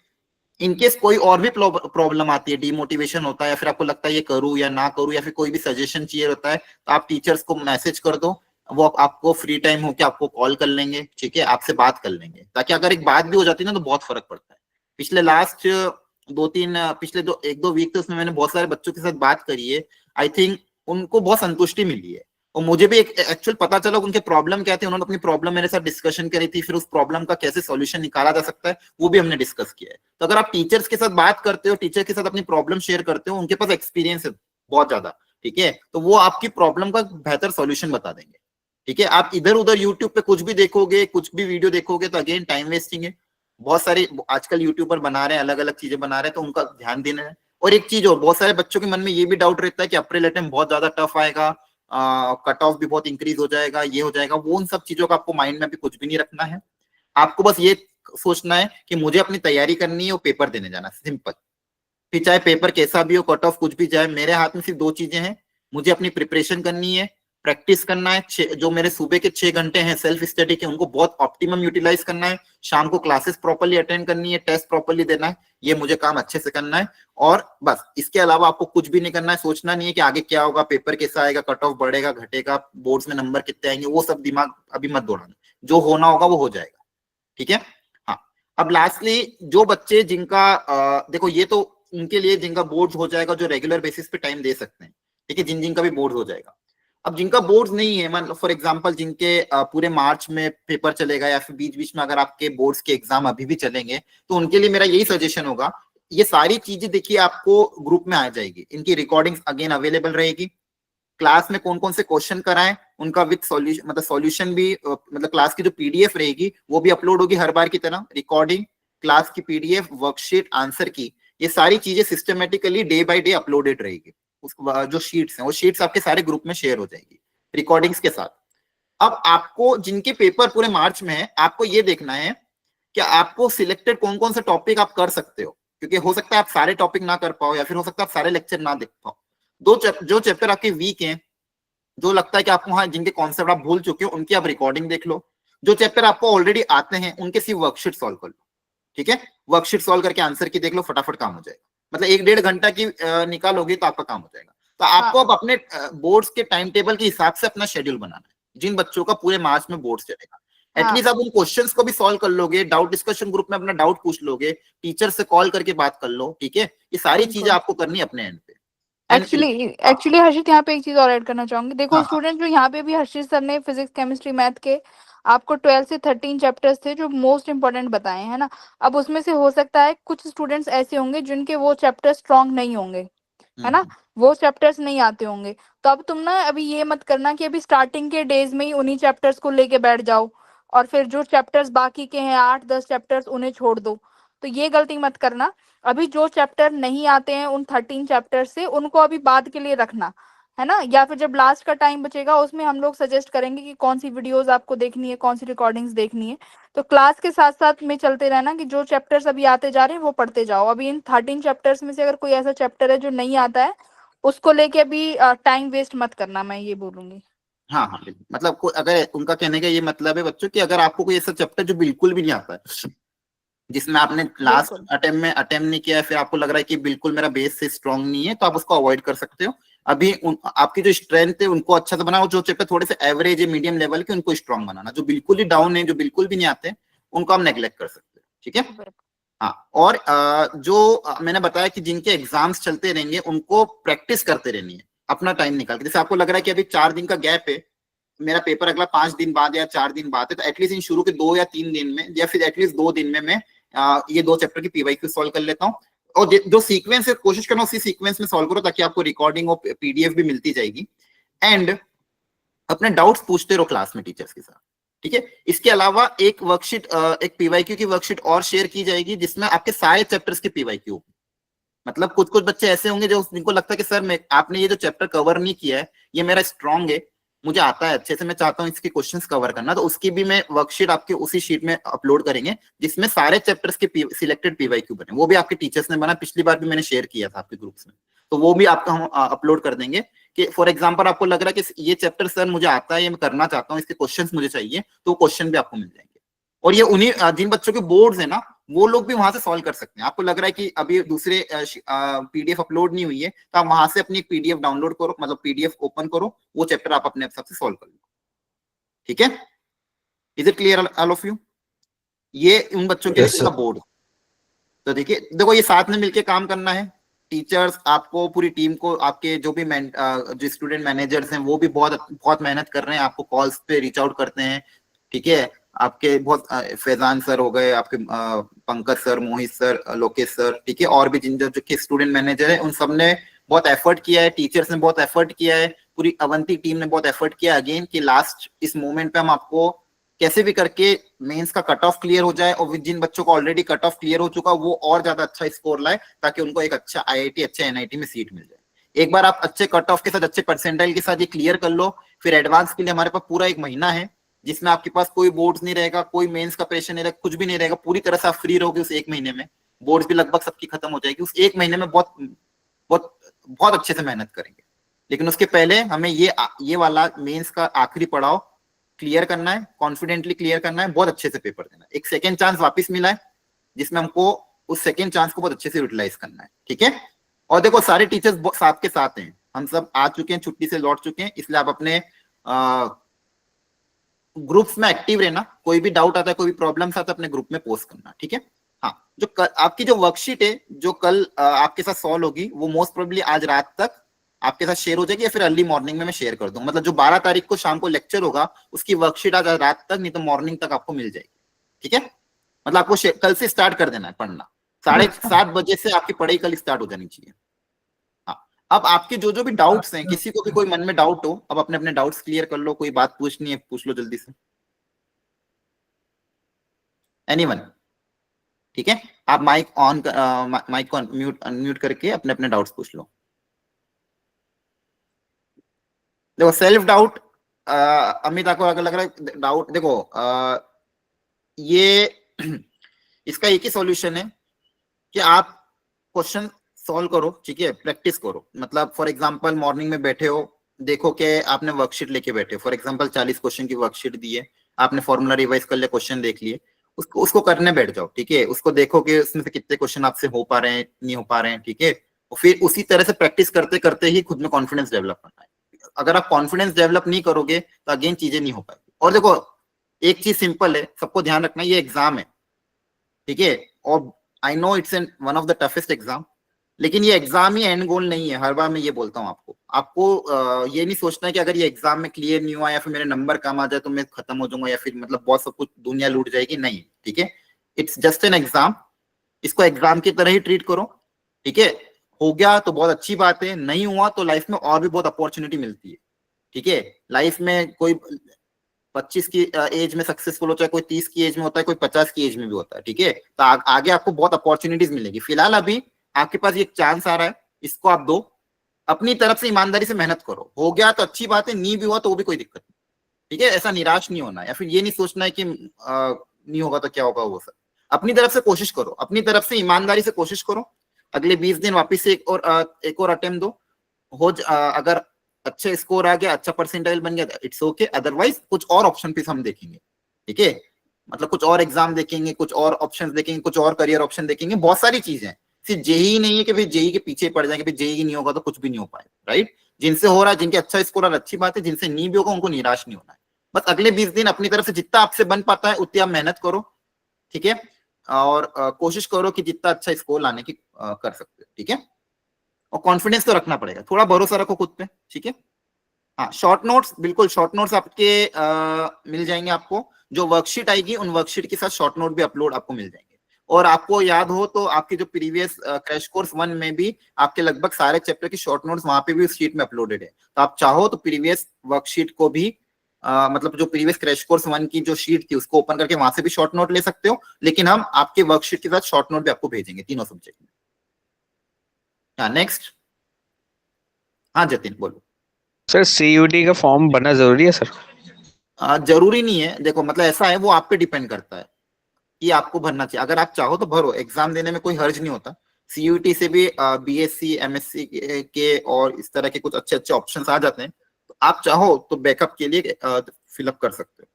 इनकेस कोई और भी प्रॉब्लम आती है, डिमोटिवेशन होता है, या फिर आपको लगता है ये करूं या ना करूं, या फिर कोई भी सजेशन चाहिए होता है, तो आप टीचर्स को मैसेज कर दो, वो आपको फ्री टाइम हो के आपको कॉल कर लेंगे। ठीक है, आपसे बात कर लेंगे, ताकि अगर एक बात भी हो जाती है ना तो बहुत फर्क पड़ता है। पिछले लास्ट पिछले 1-2 वीक तो उसमें मैंने बहुत सारे बच्चों के साथ बात करी है। आई थिंक उनको बहुत संतुष्टि मिली है, और मुझे भी एक एक्चुअल पता चला उनके प्रॉब्लम क्या थे। उन्होंने अपनी प्रॉब्लम मेरे साथ डिस्कशन करी थी, फिर उस प्रॉब्लम का कैसे सॉल्यूशन निकाला जा सकता है वो भी हमने डिस्कस किया है। तो अगर आप टीचर्स के साथ बात करते हो, टीचर के साथ अपनी प्रॉब्लम शेयर करते हो, उनके पास एक्सपीरियंस है बहुत ज्यादा। ठीक है, तो वो आपकी प्रॉब्लम का बेहतर सॉल्यूशन बता देंगे। ठीक है, आप इधर उधर यूट्यूब पे कुछ भी देखोगे, कुछ भी वीडियो देखोगे, तो अगेन टाइम वेस्टिंग है। बहुत सारे आजकल यूट्यूबर बना रहे हैं, अलग अलग चीजें बना रहे हैं, तो उनका ध्यान देना है। और एक चीज और, बहुत सारे बच्चों के मन में ये भी डाउट रहता है कि अप्रैल अटेम्प्ट बहुत ज्यादा टफ आएगा, कट ऑफ भी बहुत इंक्रीज हो जाएगा, ये हो जाएगा, वो उन सब चीजों का आपको माइंड में भी कुछ भी नहीं रखना है। आपको बस ये सोचना है कि मुझे अपनी तैयारी करनी है और पेपर देने जाना, सिंपल। फिर चाहे पेपर कैसा भी हो, कट ऑफ कुछ भी जाए, मेरे हाथ में सिर्फ 2 चीजें हैं। मुझे अपनी प्रिपरेशन करनी है, प्रैक्टिस करना है। जो मेरे सुबह के 6 घंटे हैं सेल्फ स्टडी के, उनको बहुत ऑप्टिमम यूटिलाइज करना है। शाम को क्लासेस प्रॉपर्ली अटेंड करनी है, टेस्ट प्रॉपर्ली देना है, ये मुझे काम अच्छे से करना है। और बस इसके अलावा आपको कुछ भी नहीं करना है। सोचना नहीं है कि आगे क्या होगा, पेपर कैसा आएगा, कट ऑफ बढ़ेगा घटेगा, बोर्ड्स में नंबर कितने आएंगे, वो सब दिमाग अभी मत दौड़ाना। जो होना होगा वो हो जाएगा। ठीक है, हाँ। अब लास्टली जो बच्चे जिनका देखो, ये तो उनके लिए जिनका बोर्ड हो जाएगा, जो रेगुलर बेसिस पे टाइम दे सकते हैं। ठीक है, जिनका भी बोर्ड हो जाएगा। अब जिनका बोर्ड नहीं है, मान लो फॉर एग्जांपल जिनके पूरे मार्च में पेपर चलेगा, या फिर बीच बीच में अगर आपके बोर्ड्स के एग्जाम अभी भी चलेंगे, तो उनके लिए मेरा यही सजेशन होगा, ये सारी चीजें देखिए आपको ग्रुप में आ जाएगी। इनकी रिकॉर्डिंग अगेन अवेलेबल रहेगी। क्लास में कौन कौन से क्वेश्चन कराएं उनका विद सॉल्यूशन, मतलब सॉल्यूशन भी, मतलब क्लास की जो पीडीएफ रहेगी वो भी अपलोड होगी हर बार की तरह। रिकॉर्डिंग, क्लास की पीडीएफ, वर्कशीट, आंसर की, ये सारी चीजें systematically day by day uploaded रहेगी। जो शीट्स हैं वो शीट्स आपके सारे ग्रुप में शेयर हो जाएगी रिकॉर्डिंग्स के साथ। अब आपको जिनके पेपर पूरे मार्च में है, आपको ये देखना है कि आपको सिलेक्टेड कौन कौन से टॉपिक आप कर सकते हो, क्योंकि हो सकता है आप सारे टॉपिक ना कर पाओ, या फिर हो सकता है आप सारे लेक्चर ना देख पाओ। जो चैप्टर आपके वीक हैं, जो लगता है कि आपको, हाँ जिनके कॉन्सेप्ट आप भूल चुके हो, उनकी आप रिकॉर्डिंग देख लो। जो चैप्टर आपको ऑलरेडी आते हैं उनके सिर्फ वर्कशीट सॉल्व कर लो, ठीक है। वर्कशीट सॉल्व करके आंसर की देख लो, फटाफट काम हो जाएगा। मतलब 1-1.5 घंटा की निकालोगे तो आपका काम हो जाएगा। तो आपको अब अपने बोर्ड्स के टाइम टेबल के हिसाब से अपना शेड्यूल बनाना है। जिन बच्चों का पूरे मार्च में बोर्ड्स चलेगा, एटलीस्ट आप उन क्वेश्चंस को भी सॉल्व कर लोगे, डाउट डिस्कशन ग्रुप में अपना डाउट पूछ लोगे, टीचर से कॉल करके बात कर लो, ठीक है। ये सारी चीजें आपको करनी है अपने एंड पे। एक्चुअली हर्षित यहाँ पे एक चीज और ऐड करना चाहूंगी। देखो हाँ, स्टूडेंट, जो यहाँ पे भी हर्षित सर ने फिजिक्स केमिस्ट्री मैथ के आपको 12 से 13 चैप्टर्स थे जो मोस्ट इंपॉर्टेंट बताए हैं ना। अब उसमें से हो सकता है कुछ स्टूडेंट्स ऐसे होंगे जिनके वो चैप्टर स्ट्रांग नहीं होंगे, है ना, वो चैप्टर्स नहीं आते होंगे। तो अब तुम ना अभी ये मत करना कि अभी स्टार्टिंग के डेज में ही उन्हीं चैप्टर्स को लेके बैठ जाओ और फिर जो चैप्टर्स बाकी के हैं 8-10 चैप्टर्स उन्हें छोड़ दो। तो ये गलती मत करना। अभी जो चैप्टर नहीं आते हैं उन 13 चैप्टर से, उनको अभी बाद के लिए रखना, है ना। या फिर जब लास्ट का टाइम बचेगा उसमें हम लोग सजेस्ट करेंगे कि कौन सी वीडियोस आपको देखनी है, कौन सी रिकॉर्डिंग्स देखनी है। तो क्लास के साथ साथ में चलते रहना कि जो चैप्टर्स अभी आते जा रहे हैं वो पढ़ते जाओ। अभी इन 13 चैप्टर्स में से अगर कोई ऐसा चैप्टर है जो नहीं आता है, उसको लेके अभी टाइम वेस्ट मत करना, मैं ये बोलूंगी। हाँ हाँ, मतलब अगर उनका कहने का ये मतलब है बच्चों कि अगर आपको कोई ऐसा चैप्टर जो बिल्कुल भी नहीं आता है, जिसमें आपने लास्ट अटेम्प्ट में अटेम्प्ट नहीं किया है, फिर आपको लग रहा है कि बिल्कुल मेरा बेस से स्ट्रांग नहीं है, तो आप उसको अवॉइड कर सकते हो। अभी आपकी जो स्ट्रेंथ है उनको अच्छा से बनाओ, जो चैप्टर थोड़े से एवरेज है, मीडियम लेवल के, उनको स्ट्रांग बनाना। जो बिल्कुल ही डाउन है, जो बिल्कुल भी नहीं आते, उनको आप नेग्लेक्ट कर सकते हो, ठीक है। हाँ, और जो मैंने बताया कि जिनके एग्जाम्स चलते रहेंगे उनको प्रैक्टिस करते रहनी है अपना टाइम निकाल के। जैसे आपको लग रहा है कि अभी 4 दिन का गैप है, मेरा पेपर अगला 5 दिन बाद या 4 दिन बाद है, तो एटलीस्ट इन शुरू के 2 या 3 दिन में या फिर एटलीस्ट 2 दिन में मैं ये 2 चैप्टर की पीवाईक्यू सॉल्व कर लेता हूँ। और जो सीक्वेंस है कोशिश करना उसी सीक्वेंस में सॉल्व करो, ताकि आपको रिकॉर्डिंग और पीडीएफ भी मिलती जाएगी। एंड अपने डाउट्स पूछते रहो क्लास में टीचर्स के साथ, ठीक है। इसके अलावा एक वर्कशीट, एक पीवाईक्यू की वर्कशीट और शेयर की जाएगी जिसमें आपके सारे चैप्टर्स के पीवाईक्यू। मतलब कुछ कुछ बच्चे ऐसे होंगे जो जिनको लगता है कि सर आपने ये जो चैप्टर कवर नहीं किया है, ये मेरा स्ट्रांग है, मुझे आता है अच्छे से, मैं चाहता हूँ इसके क्वेश्चंस कवर करना, तो उसकी भी मैं वर्कशीट आपके उसी शीट में अपलोड करेंगे जिसमें सारे चैप्टर्स के सिलेक्टेड पीवाईक्यू बने। वो भी आपके टीचर्स ने बना, पिछली बार भी मैंने शेयर किया था आपके ग्रुप्स में, तो वो भी आपका हम अपलोड कर देंगे। कि फॉर एग्जाम्पल आपको लग रहा है कि ये चैप्टर सर मुझे आता है, ये मैं करना चाहता हूँ, इसके क्वेश्चन मुझे चाहिए, तो क्वेश्चन भी आपको मिल जाएंगे। और ये उन्हीं जिन बच्चों के बोर्ड्स है ना, वो लोग भी वहां से सॉल्व कर सकते हैं। आपको लग रहा है कि अभी दूसरे पीडीएफ अपलोड नहीं हुई है, तो आप वहां से अपनी एक पीडीएफ डाउनलोड करो, मतलब पीडीएफ ओपन करो, वो चैप्टर आप अपने हिसाब से सॉल्व कर लो, ठीक है। Is it clear all of you? ये उन बच्चों के लिए बोर्ड। तो देखिए, देखो ये साथ में मिलकर काम करना है, टीचर्स आपको, पूरी टीम को, आपके जो भी जो स्टूडेंट मैनेजर्स हैं वो भी बहुत बहुत मेहनत कर रहे हैं, आपको कॉल्स पे रीच आउट करते हैं, ठीक है। आपके बहुत फैजान सर हो गए, आपके पंकज सर, मोहित सर, लोकेश सर, ठीक है, और भी जिन जो के स्टूडेंट मैनेजर है, उन सब ने बहुत एफर्ट किया है, टीचर्स ने बहुत एफर्ट किया है, पूरी अवंती टीम ने बहुत एफर्ट किया अगेन कि लास्ट इस मोमेंट पे हम आपको कैसे भी करके मेंस का कट ऑफ क्लियर हो जाए, और जिन बच्चों को ऑलरेडी कट ऑफ क्लियर हो चुका वो और ज्यादा अच्छा स्कोर लाए, ताकि उनको एक अच्छा आईआईटी, अच्छा एनआईटी में सीट मिल जाए। एक बार आप अच्छे कट ऑफ के साथ, अच्छे परसेंटाइल के साथ ये क्लियर कर लो, फिर एडवांस के लिए हमारे पास पूरा 1 महीना है, जिसमें आपके पास कोई बोर्ड्स नहीं रहेगा, कोई मेंस का प्रेशर नहीं रहेगा, कुछ भी नहीं रहेगा, पूरी तरह से आप फ्री रहोगे उस 1 महीने में। बोर्ड्स भी लगभग सबकी खत्म हो जाएगी उस 1 महीने में। बहुत बहुत बहुत अच्छे से मेहनत करेंगे, लेकिन उसके पहले हमें ये वाला मेंस का आखिरी पड़ाव क्लियर करना है, कॉन्फिडेंटली क्लियर करना है, बहुत अच्छे से पेपर देना है। एक सेकेंड चांस वापस मिला है, जिसमें हमको उस सेकेंड चांस को बहुत अच्छे से यूटिलाइज करना है, ठीक है। और देखो सारे टीचर्स साथ के साथ हैं, हम सब आ चुके हैं, छुट्टी से लौट चुके हैं, इसलिए आप अपने ग्रुप्स में एक्टिव रहना। कोई भी डाउट आता है, कोई भी प्रॉब्लम आता है, अपने ग्रुप में पोस्ट करना, ठीक है। हाँ, जो आपकी जो वर्कशीट है जो कल आपके साथ सॉल्व होगी, वो मोस्ट प्रोबेबली आज रात तक आपके साथ शेयर हो जाएगी, या फिर अर्ली मॉर्निंग में मैं शेयर कर दूंगा। मतलब जो 12 तारीख को शाम को लेक्चर होगा, उसकी वर्कशीट आज रात तक, नहीं तो मॉर्निंग तक आपको मिल जाएगी, ठीक है। मतलब आपको कल से स्टार्ट कर देना है पढ़ना, 7:30 बजे से आपकी पढ़ाई कल स्टार्ट हो जानी चाहिए। हाँ, अब आपके जो जो भी डाउट्स हैं, किसी को भी कोई मन में डाउट हो, अब अपने अपने डाउट्स क्लियर कर लो। कोई बात पूछनी है पूछ लो जल्दी से, एनीवन, ठीक है। आप माइक को अनम्यूट करके अपने अपने डाउट्स पूछ लो। देखो सेल्फ डाउट, अमिता को अगर लग रहा है डाउट, देखो ये इसका एक ही सॉल्यूशन है कि आप क्वेश्चन सॉल्व करो, ठीक है, प्रैक्टिस करो। मतलब फॉर एग्जांपल मॉर्निंग में बैठे हो, देखो कि आपने वर्कशीट लेके बैठे हो, फॉर एग्जांपल 40 क्वेश्चन की वर्कशीट दी है, आपने फॉर्मूला रिवाइज कर लिया, क्वेश्चन देख लिए, उसको उसको करने बैठ जाओ, ठीक है। उसको देखो कि उसमें से कितने क्वेश्चन आपसे हो पा रहे हैं, नहीं हो पा रहे हैं, ठीक है। और फिर उसी तरह से प्रैक्टिस करते करते ही खुद में कॉन्फिडेंस डेवलप करना है। अगर आप कॉन्फिडेंस डेवलप नहीं करोगे तो अगेन चीजें नहीं हो पाएगी। और देखो एक चीज सिंपल है, सबको ध्यान रखना, ये एग्जाम है, ठीक है। और I know it's an one of the toughest exam, लेकिन ये एग्जाम ही एंड गोल नहीं है। हर बार मैं ये बोलता हूँ आपको, आपको ये नहीं सोचना है कि अगर ये एग्जाम में क्लियर नहीं हुआ या फिर मेरे नंबर कम आ जाए तो मैं खत्म हो जाऊंगा या फिर मतलब बहुत सब कुछ दुनिया लूट जाएगी, नहीं, ठीक है। इट्स जस्ट एन एग्जाम, इसको एग्जाम की तरह ही ट्रीट करो, ठीक है। हो गया तो बहुत अच्छी बात है, नहीं हुआ तो लाइफ में और भी बहुत अपॉर्चुनिटी मिलती है, ठीक है। लाइफ में कोई 25 की एज में सक्सेसफुल होता है, कोई 30 की एज में होता है, कोई 50 की एज में भी होता है, ठीक है। तो आगे आपको बहुत अपॉर्चुनिटीज मिलेगी। फिलहाल अभी आपके पास ये चांस आ रहा है, इसको आप दो, अपनी तरफ से ईमानदारी से मेहनत करो। हो गया तो अच्छी बात है, नहीं भी हुआ तो वो भी कोई दिक्कत नहीं, ठीक है। ऐसा निराश नहीं होना या फिर ये नहीं सोचना है कि नहीं होगा तो क्या होगा, वो सब अपनी तरफ से कोशिश करो, अपनी तरफ से ईमानदारी से कोशिश करो। अगले 20 दिन वापिस से एक और अटेम्प्ट दो। अगर अच्छा स्कोर आ गया, अच्छा परसेंटाइल बन गया, इट्स ओके। अदरवाइज कुछ और ऑप्शन पे हम देखेंगे, ठीक है। मतलब कुछ और एग्जाम देखेंगे, कुछ और ऑप्शन देखेंगे, कुछ और करियर ऑप्शन देखेंगे, बहुत सारी चीजें हैं। सिर्फ जेई नहीं है कि भाई जेई के पीछे पड़ जाएंगे, भाई जेई नहीं होगा तो कुछ भी नहीं हो पाए, राइट। जिनसे हो रहा है, जिनके अच्छा स्कोर आ रहा है, अच्छी बात है, जिनसे नहीं भी होगा उनको निराश नहीं होना है। बस अगले 20 दिन अपनी तरफ से जितना आपसे बन पाता है उतनी आप मेहनत करो, ठीक है। और कोशिश करो कि जितना अच्छा स्कोर लाने की कर सकते हो, ठीक है। और कॉन्फिडेंस तो रखना पड़ेगा, थोड़ा भरोसा रखो खुद पे, ठीक है। हाँ, शॉर्ट नोट्स, बिल्कुल शॉर्ट नोट्स आपके मिल जाएंगे आपको। जो वर्कशीट आएगी उन वर्कशीट के साथ शॉर्ट नोट भी अपलोड आपको मिल जाएंगे। और आपको याद हो तो आपके जो प्रीवियस क्रैश कोर्स 1 में भी आपके लगभग सारे चैप्टर की शॉर्ट नोट्स वहां पे भी उस शीट में अपलोडेड है। तो आप चाहो तो प्रीवियस वर्कशीट को भी मतलब जो प्रीवियस क्रैश कोर्स 1 की जो शीट थी उसको ओपन करके वहां से भी शॉर्ट नोट ले सकते हो। लेकिन हम आपके वर्कशीट के साथ शॉर्ट नोट भी आपको भेजेंगे तीनों सब्जेक्ट में। हाँ, नेक्स्ट। हाँ जतिन बोलो। सर सीयूटी का फॉर्म भरना जरूरी है सर? जरूरी नहीं है, देखो मतलब ऐसा है, वो आप पे डिपेंड करता है कि आपको भरना चाहिए। अगर आप चाहो तो भरो, एग्जाम देने में कोई हर्ज नहीं होता। सीयूटी से भी बीएससी एमएससी के और इस तरह के कुछ अच्छे अच्छे ऑप्शंस आ जाते हैं। तो आप चाहो तो बैकअप के लिए फिलअप कर सकते हो।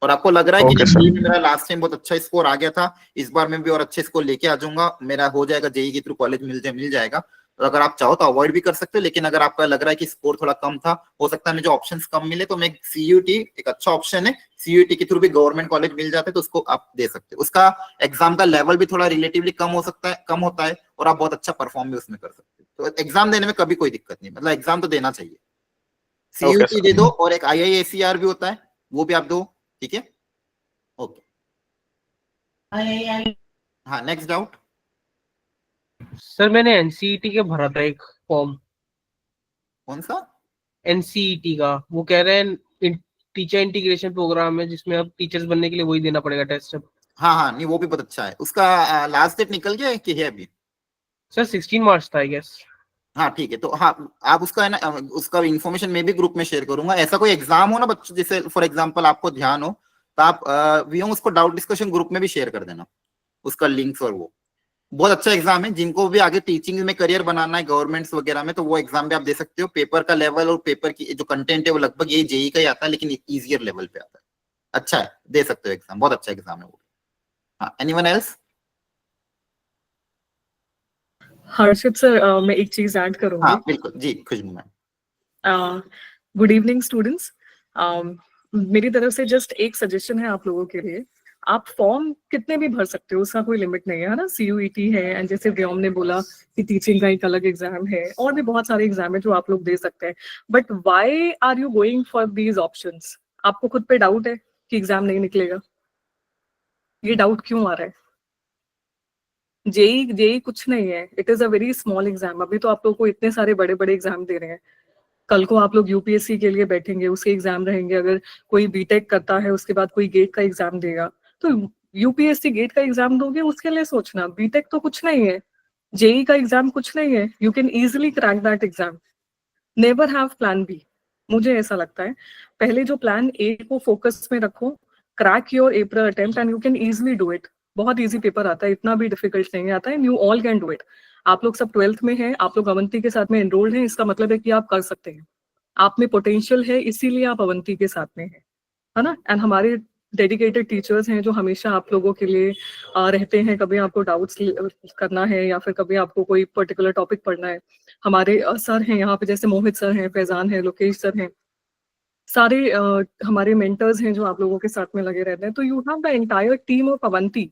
और आपको लग रहा है कि Okay, नहीं, मेरा लास्ट टाइम बहुत अच्छा स्कोर आ गया था, इस बार मैं भी और अच्छे स्कोर लेके आ जाऊंगा, मेरा हो जाएगा, जेई के थ्रू कॉलेज मिल जाएगा। तो अगर आप चाहो तो अवॉइड भी कर सकते हो। लेकिन अगर आपका लग रहा है कि स्कोर थोड़ा कम था, हो सकता है मुझे ऑप्शंस कम मिले, तो मैं सीयूटी एक अच्छा ऑप्शन है। सीयूटी के थ्रू भी गवर्नमेंट कॉलेज मिल जाते हैं, तो उसको आप दे सकते हो। उसका एग्जाम का लेवल भी थोड़ा रिलेटिवली कम होता है और आप बहुत अच्छा परफॉर्म भी उसमें कर सकते हो। तो एग्जाम देने में कभी कोई दिक्कत नहीं, मतलब एग्जाम तो देना चाहिए। सीयूटी दे दो, और एक आईआईएसीआर भी होता है, वो भी आप दो, ठीक है। ओके, हाँ, नेक्स्ट डाउट। सर मैंने एनसीईटी का भरा था एक फॉर्म। कौन सा? एनसीईटी का, वो कह रहे हैं टीचर इंटीग्रेशन प्रोग्राम है जिसमें अब टीचर्स बनने के लिए वही देना पड़ेगा टेस्ट। हाँ हाँ, नहीं वो भी बहुत अच्छा है। उसका लास्ट डेट निकल गया है कि है अभी? सर 16 मार्च था आई गेस। हाँ ठीक है, तो हाँ आप उसका है ना, उसका इन्फॉर्मेशन मैं भी ग्रुप में शेयर करूंगा। ऐसा कोई एग्जाम हो ना बच्चों, जैसे फॉर एग्जांपल आपको ध्यान हो, तो आप वीओ उसको डाउट डिस्कशन ग्रुप में भी शेयर कर देना उसका लिंक्स। और वो बहुत अच्छा एग्जाम है, जिनको भी आगे टीचिंग में करियर बनाना है गवर्नमेंट्स वगैरह में, तो वो एग्जाम भी आप दे सकते हो। पेपर का लेवल और पेपर की जो कंटेंट है वो लगभग यही जेई का ही आता है, लेकिन एक ईजियर लेवल पे आता है। अच्छा है, दे सकते हो एग्जाम, बहुत अच्छा एग्जाम है वो। हाँ, एनीवन एल्स? हर्षित सर, मैं एक चीज ऐड करूंगी। हाँ बिल्कुल जी, खुशबू मैम। Good evening students. मेरी तरफ से जस्ट एक सजेशन है आप लोगों के लिए। आप फॉर्म कितने भी भर सकते हो, उसका कोई लिमिट नहीं है ना। सीयूईटी है, एंड जैसे व्योम ने बोला कि टीचिंग का एक अलग एग्जाम है, और भी बहुत सारे एग्जाम है जो आप लोग दे सकते हैं। But why are you going for these options? आपको खुद पे डाउट है कि एग्जाम नहीं निकलेगा? ये डाउट क्यों आ रहा है? जेई जेई कुछ नहीं है, it is a very small exam. अभी तो आप लोग को इतने सारे बड़े बड़े एग्जाम दे रहे हैं। कल को आप लोग यूपीएससी के लिए बैठेंगे, उसके एग्जाम रहेंगे। अगर कोई बीटेक करता है उसके बाद कोई गेट का एग्जाम देगा, तो यूपीएससी गेट का एग्जाम दोगे उसके लिए सोचना। बीटेक तो कुछ नहीं है, जेई का एग्जाम कुछ नहीं है। You can easily crack that exam. Never have plan B, मुझे ऐसा लगता है। पहले जो प्लान ए को फोकस में रखो, crack your April attempt and you can easily do it. बहुत इजी पेपर आता है, इतना भी डिफिकल्ट नहीं आता है। You all can do it. आप लोग सब 12th में हैं, आप लोग अवंती के साथ में एनरोल्ड हैं, इसका मतलब है कि आप कर सकते हैं। आप में पोटेंशियल है, इसीलिए आप अवंती के साथ में हैं, है ना। एंड हमारे डेडिकेटेड टीचर्स हैं जो हमेशा आप लोगों के लिए रहते हैं। कभी आपको डाउट्स करना है या फिर कभी आपको कोई पर्टिकुलर टॉपिक पढ़ना है, हमारे सर हैं यहाँ पे, जैसे मोहित सर हैं, फैजान है, लोकेश सर हैं, सारे हमारे मेंटर्स हैं जो आप लोगों के साथ में लगे रहते हैं। तो you have the entire team of Avanti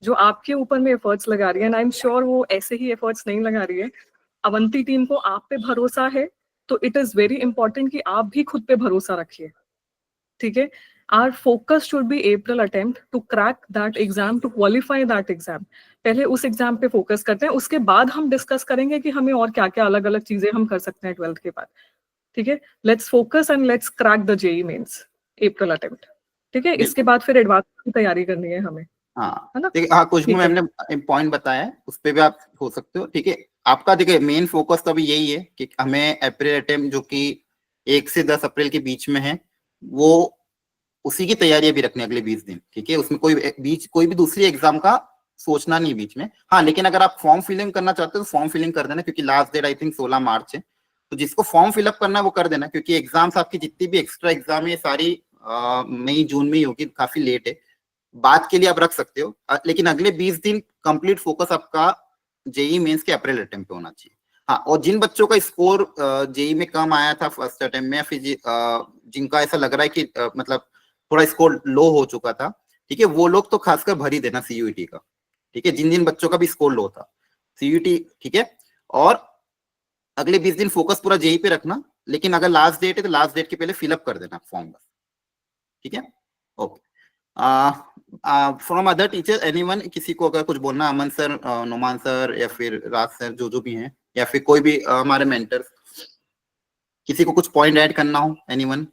जो आपके ऊपर में एफर्ट्स लगा रही है, एंड आई एम श्योर वो ऐसे ही एफर्ट्स नहीं लगा रही है। अवंती टीम को आप पे भरोसा है, तो इट इज वेरी इंपॉर्टेंट कि आप भी खुद पे भरोसा रखिए, ठीक है। Our focus should be April attempt to crack that exam, to qualify that exam. पहले उस एग्जाम पे फोकस करते हैं, उसके बाद हम डिस्कस करेंगे कि हमें और क्या क्या अलग अलग चीजें हम कर सकते हैं 12th के बाद, ठीक है। Let's focus and let's crack the JEE Mains April attempt, ठीक है। इसके बाद फिर एडवांस की तैयारी करनी है हमें, हाँ है ना। देखिए, हाँ खुशबू ठीक है। मैम ने पॉइंट बताया है, उस पे भी आप हो सकते हो, ठीक है। आपका देखिए मेन फोकस तो अभी यही है कि हमें अप्रैल अटेम्प्ट जो कि 1 से 10 अप्रैल के बीच में है, वो उसी की तैयारी अभी रखनी है अगले 20 दिन, ठीक है। उसमें कोई भी दूसरी एग्जाम का सोचना नहीं बीच में। हाँ लेकिन अगर आप फॉर्म फिलिंग करना चाहते हो तो फॉर्म फिलिंग कर देना, क्योंकि लास्ट डेट आई थिंक 16 मार्च है। तो जिसको फॉर्म फिलअप करना है वो कर देना, क्योंकि एग्जाम्स आपकी जितनी भी एक्स्ट्रा एग्जाम है सारी मई जून में ही होगी, काफी लेट है। बात के लिए आप रख सकते हो, लेकिन अगले 20 दिन कंप्लीट फोकस आपका जेई मेंस के अप्रैल अटेम्प्ट पे होना चाहिए। हाँ, और जिन बच्चों का स्कोर जेई में कम आया था फर्स्ट अटेम्प्ट में, या फिर जिनका ऐसा लग रहा है कि मतलब थोड़ा स्कोर लो हो चुका था, ठीक है, वो लोग तो खासकर भर ही देना सीयूईटी का, ठीक है। जिन जिन बच्चों का भी स्कोर लो था सीयूईटी, ठीक है। और अगले 20 दिन फोकस पूरा जेई पे रखना, लेकिन अगर लास्ट डेट है तो लास्ट डेट के पहले फिलअप कर देना फॉर्म बस, ठीक है। Okay, from other teacher anyone, किसी को अगर कुछ बोलना, अमन सर, नुमान सर, या फिर राज सर, जो भी हैं, या फिर कोई भी हमारे मेंटर, किसी को कुछ पॉइंट ऐड करना हो, एनीवन,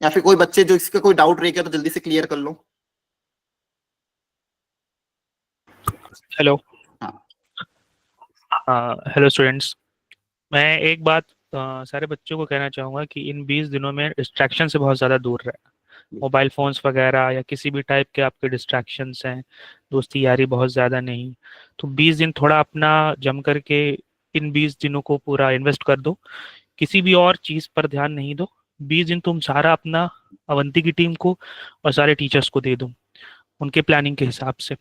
या फिर कोई बच्चे जो इसका कोई डाउट रह गया तो जल्दी से क्लियर कर लो। हेलो। हाँ हेलो स्टूडेंट्स, मैं एक बात सारे बच्चों को कहना चाहूँगा कि इन 20 दिनों में डिस्ट्रैक्शन से बहुत ज़्यादा दूर रहें। मोबाइल फ़ोन्स वगैरह या किसी भी टाइप के आपके डिस्ट्रैक्शंस हैं, दोस्ती यारी बहुत ज़्यादा नहीं। तो 20 दिन थोड़ा अपना जम करके इन 20 दिनों को पूरा इन्वेस्ट कर दो, किसी भी और चीज़ पर ध्यान नहीं दो। 20 दिन तुम सारा अपना अवंती की टीम को और सारे टीचर्स को दे दो उनके प्लानिंग के हिसाब से।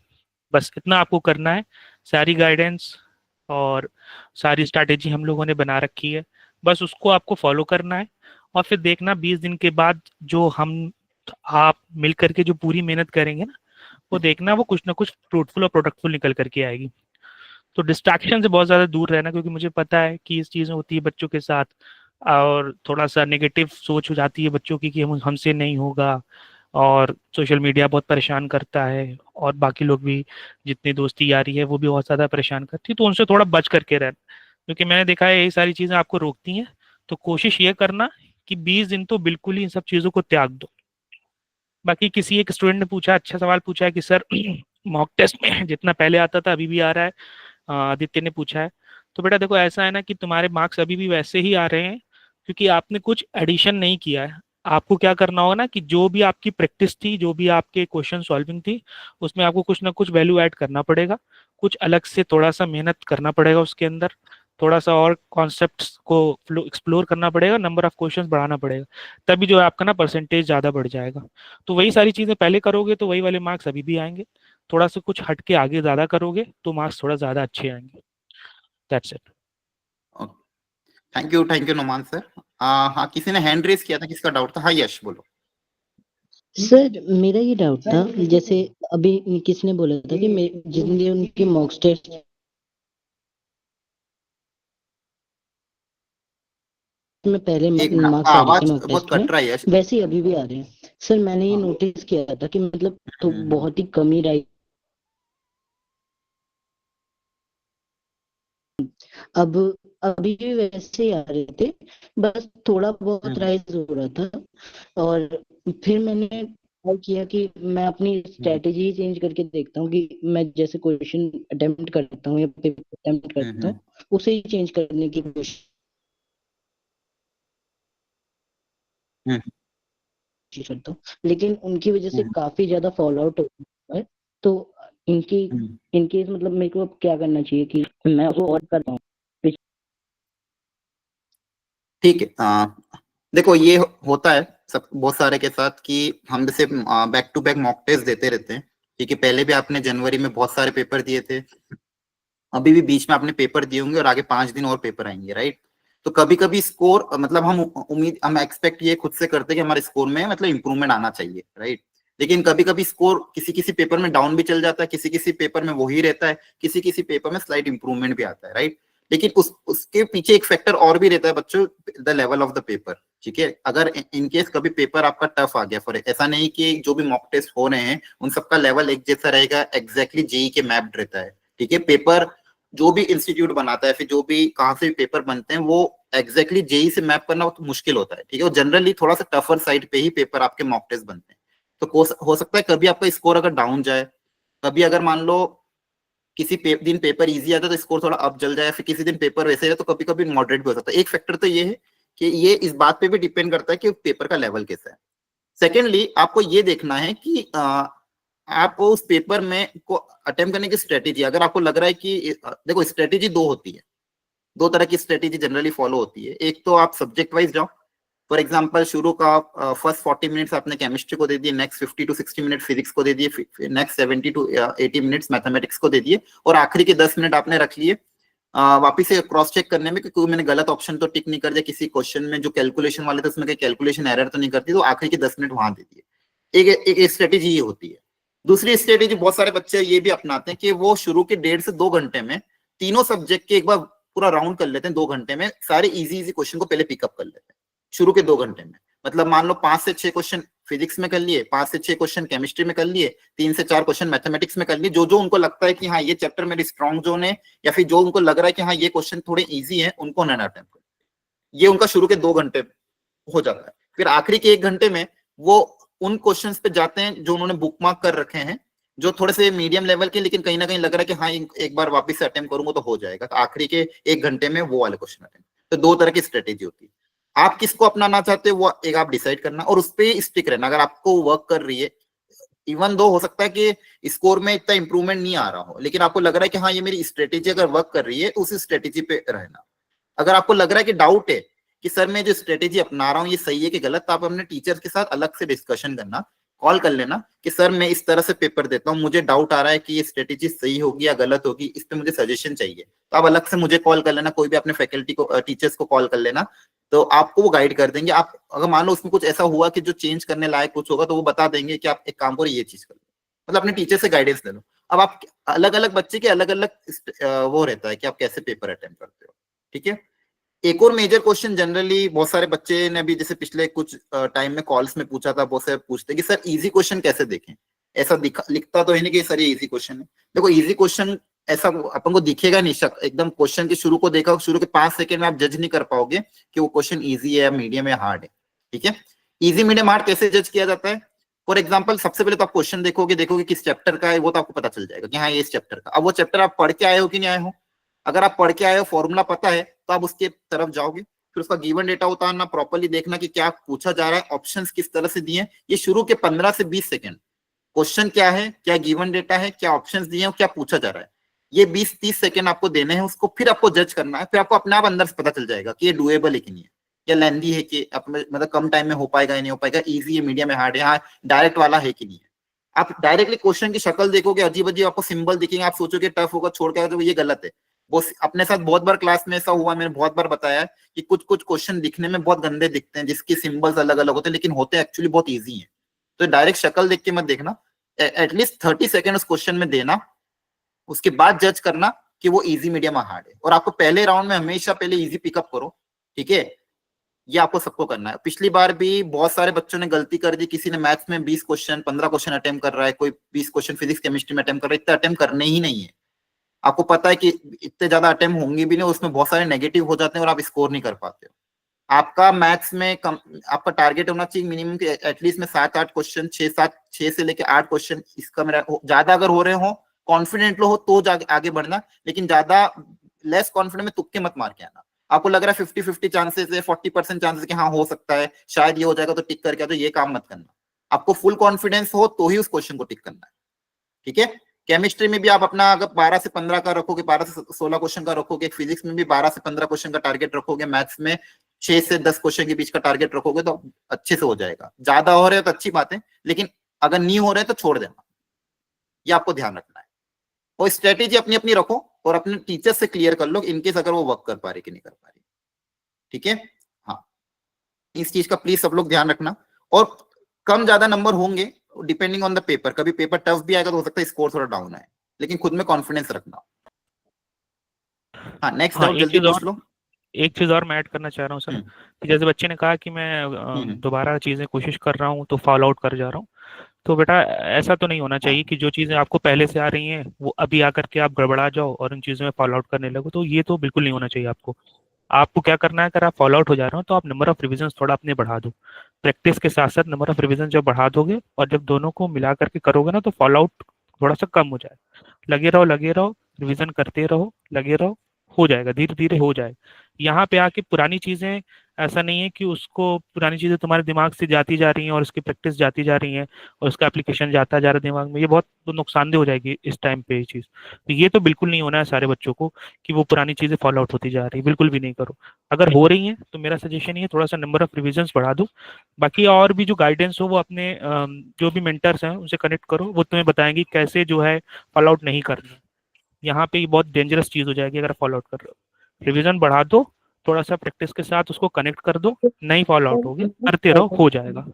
बस इतना आपको करना है। सारी गाइडेंस और सारी स्ट्रैटेजी हम लोगों ने बना रखी है, बस उसको आपको फॉलो करना है। और फिर देखना 20 दिन के बाद जो हम आप मिल करके जो पूरी मेहनत करेंगे ना, वो देखना वो कुछ ना कुछ फ्रूटफुल और प्रोडक्टफुल निकल करके आएगी। तो डिस्ट्रैक्शन से बहुत ज़्यादा दूर रहना, क्योंकि मुझे पता है कि इस चीज़ें होती है बच्चों के साथ, और थोड़ा सा नेगेटिव सोच हो जाती है बच्चों की कि हमसे नहीं होगा, और सोशल मीडिया बहुत परेशान करता है, और बाकी लोग भी जितनी दोस्ती यारी है वो भी बहुत ज़्यादा परेशान करती है। तो उनसे थोड़ा बच करके रहना, क्योंकि मैंने देखा है यही सारी चीज़ें आपको रोकती हैं। तो कोशिश ये करना कि 20 दिन तो बिल्कुल ही इन सब चीज़ों को त्याग दो। बाकी किसी एक स्टूडेंट ने पूछा, अच्छा सवाल पूछा है कि सर मॉक टेस्ट में जितना पहले आता था अभी भी आ रहा है। आदित्य ने पूछा है। तो बेटा देखो, ऐसा है ना कि तुम्हारे मार्क्स अभी भी वैसे ही आ रहे हैं, क्योंकि आपने कुछ एडिशन नहीं किया है। आपको क्या करना होगा ना कि जो भी आपकी प्रैक्टिस थी, जो भी आपके क्वेश्चन सॉल्विंग थी, उसमें आपको कुछ ना कुछ वैल्यू ऐड करना पड़ेगा, कुछ अलग से थोड़ा सा मेहनत करना पड़ेगा उसके अंदर, थोड़ा सा और कॉन्सेप्ट्स को एक्सप्लोर करना पड़ेगा, नंबर ऑफ क्वेश्चंस बढ़ाना पड़ेगा, तभी जो है आपका ना परसेंटेज ज़्यादा बढ़ जाएगा। तो वही सारी चीज़ें पहले करोगे तो वही वाले मार्क्स अभी भी आएंगे। थोड़ा सा कुछ हट के आगे ज़्यादा करोगे तो मार्क्स थोड़ा ज़्यादा अच्छे आएंगे। That's it. Thank you Numan sir. हाँ, किसी ने हैंड रेज किया था, किसका डाउट था? हाँ यश बोलो। सर मेरा ये डाउट था, जैसे अभी किसने बोला था कि जिनके उनकी मॉक टेस्ट में पहले एक मिनट, मार्क्स आ रहे आवाज थे मॉक बहुत टेस्ट में, कट रहा है यश। वैसे ही अभी भी आ रहे हैं। सर मैंने ये नोटिस किया था कि मतलब तो बहुत ही कम ही राइट, अब अभी भी वैसे ही आ रहे थे, बस थोड़ा बहुत राइज हो रहा था। और फिर मैंने ट्राई किया कि मैं अपनी स्ट्रेटेजी चेंज करके देखता हूँ कि मैं जैसे क्वेश्चन अटेम्प्ट करता हूँ या पेपर अटेम्प्ट करता हूँ उसे ही चेंज करने की कोशिश करता हूँ, लेकिन उनकी वजह से काफी ज्यादा फॉल आउट हो रहा है। तो इनकेस मतलब मेरे को अब क्या करना चाहिए कि मैं वो और करता हूँ। ठीक है, देखो ये होता है सब बहुत सारे के साथ कि हम जैसे back to back mock test देते रहते हैं, क्योंकि पहले भी आपने जनवरी में बहुत सारे पेपर दिए थे, अभी भी बीच में आपने पेपर दिए होंगे और आगे 5 दिन और पेपर आएंगे, राइट। तो कभी कभी स्कोर मतलब हम एक्सपेक्ट ये खुद से करते हैं कि हमारे स्कोर में मतलब इंप्रूवमेंट आना चाहिए, राइट। लेकिन कभी कभी स्कोर किसी किसी पेपर में डाउन भी चल जाता है, किसी किसी पेपर में वही रहता है, किसी किसी पेपर में स्लाइट इंप्रूवमेंट भी आता है, राइट। लेकिन उसके पीछे एक फैक्टर और भी रहता है बच्चों, the level of the paper, ठीक है। अगर इनकेस कभी पेपर आपका टफ आ गया, फॉर ऐसा नहीं कि जो भी मॉक टेस्ट हो रहे हैं उन सबका लेवल एक जैसा रहेगा, एग्जैक्टली जेई के मैप्ड रहता है, ठीक है। पेपर जो भी इंस्टीट्यूट बनाता है, फिर जो भी कहाँ से भी पेपर बनते हैं, वो एग्जैक्टली जेई से मैप करना बहुत मुश्किल होता है, ठीक है। जनरली थोड़ा सा टफर साइड पे ही पेपर आपके मॉक टेस्ट बनते हैं। तो हो सकता है कभी आपका स्कोर अगर डाउन जाए, कभी अगर मान लो किसी दिन पेपर इजी आता है तो स्कोर थोड़ा अप जल जाए, फिर किसी दिन पेपर वैसे है तो कभी कभी मॉडरेट भी हो सकता है। एक फैक्टर तो ये है कि ये इस बात पे भी डिपेंड करता है कि पेपर का लेवल कैसा है। सेकेंडली आपको ये देखना है कि आपको उस पेपर में को अटेम्प्ट करने की स्ट्रेटेजी, अगर आपको लग रहा है कि देखो स्ट्रेटेजी दो होती है, दो तरह की स्ट्रेटेजी जनरली फॉलो होती है। एक तो आप सब्जेक्ट वाइज जाओ, फॉर एग्जांपल शुरू का फर्स्ट 40 मिनट्स आपने केमिस्ट्री को दे दिए, नेक्स्ट 50 to 60 मिनट फिजिक्स को दे दिए, नेक्स्ट 70 to 80 मिनट्स मैथमेटिक्स को दे दिए, और आखिरी के 10 मिनट आपने रख लिए वापिस से क्रॉस चेक करने में कि कोई मैंने गलत ऑप्शन तो टिक नहीं कर दिया, किसी क्वेश्चन में जो कैलकुलेशन वाले थे उसमें कोई कैलकुलेशन एरर तो नहीं करती, तो आखिरी के 10 मिनट वहां दे दिए। एक स्ट्रेटेजी ये होती है। दूसरी स्ट्रेटेजी बहुत सारे बच्चे ये भी अपनाते हैं कि वो शुरू के 1.5 से 2 घंटे में तीनों सब्जेक्ट के एक बार पूरा राउंड कर लेते हैं, 2 घंटे में सारे इजी क्वेश्चन को पहले पिकअप कर लेते हैं शुरू के 2 घंटे में। मतलब मान लो 5 से 6 क्वेश्चन फिजिक्स में कर लिए, 5 से 6 क्वेश्चन केमिस्ट्री में कर लिए, 3 से 4 क्वेश्चन मैथमेटिक्स में कर लिए, जो जो उनको लगता है कि हाँ ये चैप्टर मेरी स्ट्रॉन्ग जोन है, या फिर जो उनको लग रहा है कि हाँ ये क्वेश्चन थोड़े इजी है, उनको नया अटेम्प्ट कर। ये उनका शुरू के 2 घंटे हो जाता है। फिर आखिरी के 1 घंटे में वो उन क्वेश्चंस पे जाते हैं जो उन्होंने बुकमार्क कर रखे हैं, जो थोड़े से मीडियम लेवल के, लेकिन कहीं ना कहीं लग रहा है कि हाँ एक बार वापस से अटेम्प्ट करूंगा तो हो जाएगा, तो आखिरी के 1 घंटे में वो वाले क्वेश्चन अटेम्प्ट। तो 2 तरह की स्ट्रेटेजी होती है। आप किसको अपनाना चाहते हो वो एक आप डिसाइड करना और उस पर स्टिक रहना। अगर आपको वर्क कर रही है, इवन दो हो सकता है कि स्कोर में इतना इंप्रूवमेंट नहीं आ रहा हो, लेकिन आपको लग रहा है कि हाँ ये मेरी स्ट्रेटेजी अगर वर्क कर रही है तो उसी स्ट्रेटेजी पे रहना। अगर आपको लग रहा है कि डाउट है कि सर मैं जो स्ट्रेटेजी अपना रहा हूँ ये सही है कि गलत, तो आप अपने टीचर के साथ अलग से डिस्कशन करना, कॉल कर लेना कि सर मैं इस तरह से पेपर देता हूँ, मुझे डाउट आ रहा है कि ये स्ट्रेटेजी सही होगी या गलत होगी, इस पे मुझे सजेशन चाहिए। तो आप अलग से मुझे कॉल कर लेना, कोई भी अपने फैकल्टी को टीचर्स को कॉल कर लेना, तो आपको वो गाइड कर देंगे। आप अगर मान लो उसमें कुछ ऐसा हुआ कि जो चेंज करने लायक कुछ होगा तो वो बता देंगे कि आप एक काम करो ये चीज कर लो, मतलब अपने टीचर से गाइडेंस ले लो। अब आप अलग अलग बच्चे के अलग अलग वो रहता है कि आप कैसे पेपर अटेम्प्ट करते हो, ठीक है। एक और मेजर क्वेश्चन जनरली बहुत सारे बच्चे ने भी जैसे पिछले कुछ टाइम में कॉल्स में पूछा था, बहुत सारे पूछते कि सर इजी क्वेश्चन कैसे देखें। ऐसा लिखता तो है नहीं कि सर ये इजी क्वेश्चन है। देखो इजी क्वेश्चन ऐसा अपन को दिखेगा नहीं, एकदम क्वेश्चन के शुरू को देखा, शुरू के 5 सेकंड में आप जज नहीं कर पाओगे कि वो क्वेश्चन इजी है, मीडियम है, हार्ड है, ठीक है। इजी मीडियम हार्ड कैसे जज किया जाता है? फॉर एग्जाम्पल सबसे पहले तो आप क्वेश्चन देखोगे किस चैप्टर का है, वो तो आपको पता चल जाएगा कि हाँ ये इस चैप्टर का। अब वो चैप्टर आप पढ़ के आए हो कि नहीं आए हो। अगर आप पढ़ के आए हो, फॉर्मूला पता है, तो आप उसके तरफ जाओगे। फिर उसका गिवन डेटा उतारना, प्रॉपर्ली देखना कि क्या पूछा जा रहा है, ऑप्शंस किस तरह से दिए। ये शुरू के 15 से 20 सेकंड क्वेश्चन क्या है, क्या गिवन डेटा है, क्या ऑप्शंस दिए हैं, क्या पूछा जा रहा है, ये 20-30 सेकंड आपको देने हैं उसको। फिर आपको जज करना है, फिर आपको अपने आप अंदर से पता चल जाएगा कि ये डुएबल है कि नहीं है, या लेंदी है कि मतलब कम टाइम में हो पाएगा या नहीं हो पाएगा, इजी है, मीडियम है, हार्ड है, हाँ डायरेक्ट वाला है कि नहीं है। आप डायरेक्टली क्वेश्चन की शक्ल देखोगे, अजीब अजीब आपको सिंबल दिखेंगे, आप सोचोगे टफ होगा, छोड़ के तो ये गलत है। वो अपने साथ बहुत बार क्लास में ऐसा हुआ, मैंने बहुत बार बताया कि कुछ कुछ क्वेश्चन दिखने में बहुत गंदे दिखते हैं, जिसके सिंबल्स अलग अलग होते हैं, लेकिन होते एक्चुअली बहुत इजी हैं। तो डायरेक्ट शक्ल देख के मत देखना, एटलीस्ट 30 सेकंड उस क्वेश्चन में देना, उसके बाद जज करना कि वो इजी, मीडियम या हार्ड है। और आपको पहले राउंड में हमेशा पहले इजी पिकअप करो, ठीक है। ये आपको सबको करना है। पिछली बार भी बहुत सारे बच्चों ने गलती कर दी, किसी ने मैथ्स में 20 क्वेश्चन 15 क्वेश्चन अटेम्प्ट कर रहा है, कोई 20 क्वेश्चन फिजिक्स केमिस्ट्री में अटेम्प्ट कर रहा है। इतना अटेम्प्ट करने ही नहीं है। आपको पता है कि इतने ज्यादा अटेम्प्ट होंगे भी नहीं, उसमें बहुत सारे नेगेटिव हो जाते हैं और आप स्कोर नहीं कर पाते हो। आपका मैथ्स में आपका टारगेट होना चाहिए मिनिमम एटलीस्ट में 7-8 क्वेश्चन, 6 से लेके 8 क्वेश्चन। इसका मेरा ज्यादा अगर हो रहे हो, कॉन्फिडेंट हो तो आगे बढ़ना, लेकिन ज्यादा लेस कॉन्फिडेंट में तुक्के मत मार के आना। आपको लग रहा है 50-50 चांसेस है, 40% चांसेस कि हाँ हो सकता है, शायद ये हो जाएगा तो टिक करके, तो ये काम मत करना। आपको फुल कॉन्फिडेंस हो तो ही उस क्वेश्चन को टिक करना है, ठीक है। केमिस्ट्री में भी आप अपना अगर 12 से 15 का रखोगे, 12 से 16 क्वेश्चन का रखोगे, फिजिक्स में भी 12 से 15 क्वेश्चन का टारगेट रखोगे, मैथ्स में 6 से 10 क्वेश्चन के बीच का टारगेट रखोगे तो अच्छे से हो जाएगा। ज्यादा हो रहे हो तो अच्छी बात है, लेकिन अगर नहीं हो रहे तो छोड़ देना, ये आपको ध्यान रखना है। और स्ट्रेटेजी अपनी अपनी रखो और अपने टीचर से क्लियर कर लो इनकेस अगर वो वर्क कर पा रही कि नहीं कर पा रही। ठीक है, हाँ, इस चीज का प्लीज सब लोग ध्यान रखना। और कम ज्यादा नंबर होंगे डिपेंडिंग ऑन द पेपर, कभी पेपर टफ भी आएगा तो हो सकता है स्कोर थोड़ा डाउन आए, लेकिन खुद में कॉन्फिडेंस रखना। हाँ, नेक्स्ट डाउट जल्दी पूछ लो। एक चीज और मैं ऐड करना चाह रहा हूँ सर, कि जैसे बच्चे ने कहा कि मैं दोबारा चीजें कोशिश कर रहा हूँ तो फॉलो आउट कर जा रहा हूँ, तो बेटा ऐसा तो नहीं होना चाहिए कि जो चीजें आपको पहले से आ रही हैं वो अभी आकर के आप गड़बड़ा जाओ और उन चीजों में फॉलो आउट करने लगो, तो ये तो बिल्कुल नहीं होना चाहिए आपको। आपको क्या करना है, अगर आप फॉलो आउट हो जा रहे हो तो आप नंबर ऑफ रिविजन थोड़ा अपने बढ़ा दो। प्रैक्टिस के साथ साथ नंबर ऑफ रिविजन जब बढ़ा दोगे और जब दोनों को मिला करके करोगे ना तो फॉलो आउट थोड़ा सा कम हो जाए। लगे रहो, रिविजन करते रहो, लगे रहो, हो जाएगा, धीरे धीरे हो जाएगा। यहाँ पे आके पुरानी चीजें, ऐसा नहीं है कि उसको पुरानी चीजें तुम्हारे दिमाग से जाती जा रही हैं और उसकी प्रैक्टिस जाती जा रही है और उसका एप्लीकेशन जाता जा रहा है दिमाग में, ये बहुत नुकसानदेह हो जाएगी इस टाइम पे ये चीज। तो ये तो बिल्कुल नहीं होना है सारे बच्चों को कि वो पुरानी चीजें फॉलो आउट होती जा रही है, बिल्कुल भी नहीं करो। अगर हो रही है तो मेरा सजेशन ये है थोड़ा सा नंबर ऑफ रिविजन बढ़ा दो। बाकी और भी जो गाइडेंस हो वो अपने जो भी मेंटर्स हैं उनसे कनेक्ट करो, वो तुम्हें बताएंगे कैसे जो है फॉलो आउट नहीं करना है। यहाँ पे बहुत डेंजरस चीज हो जाएगी अगर फॉलो आउट कर रहे हो। रिवीजन बढ़ा दो, थोड़ा सा प्रैक्टिस के साथ उसको कनेक्ट कर दो, नहीं फॉलो आउट होगी करते रहो, हो जाएगा।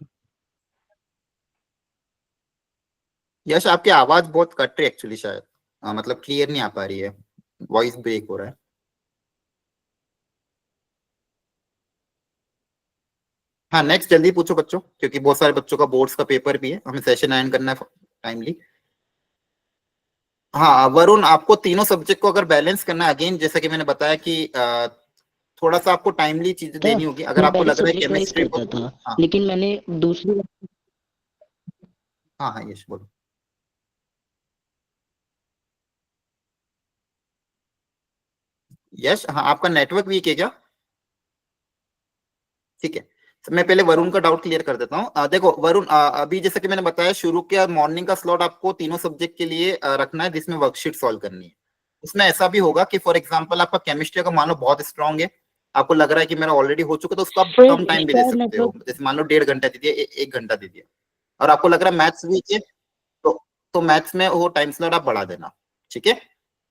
यश, आपकी आवाज बहुत कट रही है एक्चुअली, शायद मतलब क्लियर नहीं आ पा रही है, वॉइस ब्रेक हो रहा है। हाँ, नेक्स्ट जल्दी पूछो बच्चों, क्योंकि बहुत सारे बच्चों का बोर्ड्स का पेपर भी है, हमें सेशन एंड करना है टाइमली। हाँ वरुण, आपको तीनों सब्जेक्ट को अगर बैलेंस करना है, अगेन जैसा कि मैंने बताया कि थोड़ा सा आपको टाइमली चीजें देनी होगी। अगर मैं आपको पहले लग रहा है सब्जेक्ट वाइज केमिस्ट्री को, करता था, हाँ लेकिन मैंने दूसरी हाँ हाँ यश बोलो। यश, हाँ आपका नेटवर्क वीक है क्या? ठीक है, तो मैं पहले वरुण का डाउट क्लियर कर देता हूँ। देखो वरुण, अभी जैसे कि मैंने बताया शुरू के मॉर्निंग का स्लॉट आपको तीनों सब्जेक्ट के लिए रखना है, जिसमें वर्कशीट सॉल्व करनी है। उसमें ऐसा भी होगा कि फॉर एग्जांपल आपका केमिस्ट्री का मान लो बहुत स्ट्रांग है, आपको लग रहा है कि मेरा ऑलरेडी हो चुका, तो उसको आप कम टाइम भी दे सकते हो, जैसे मान लो 1.5 घंटा दे दिया, 1 घंटा दे दिया। और आपको लग रहा है मैथ्स वीक है, तो मैथ्स में वो टाइम स्लॉट आप बढ़ा देना। ठीक है,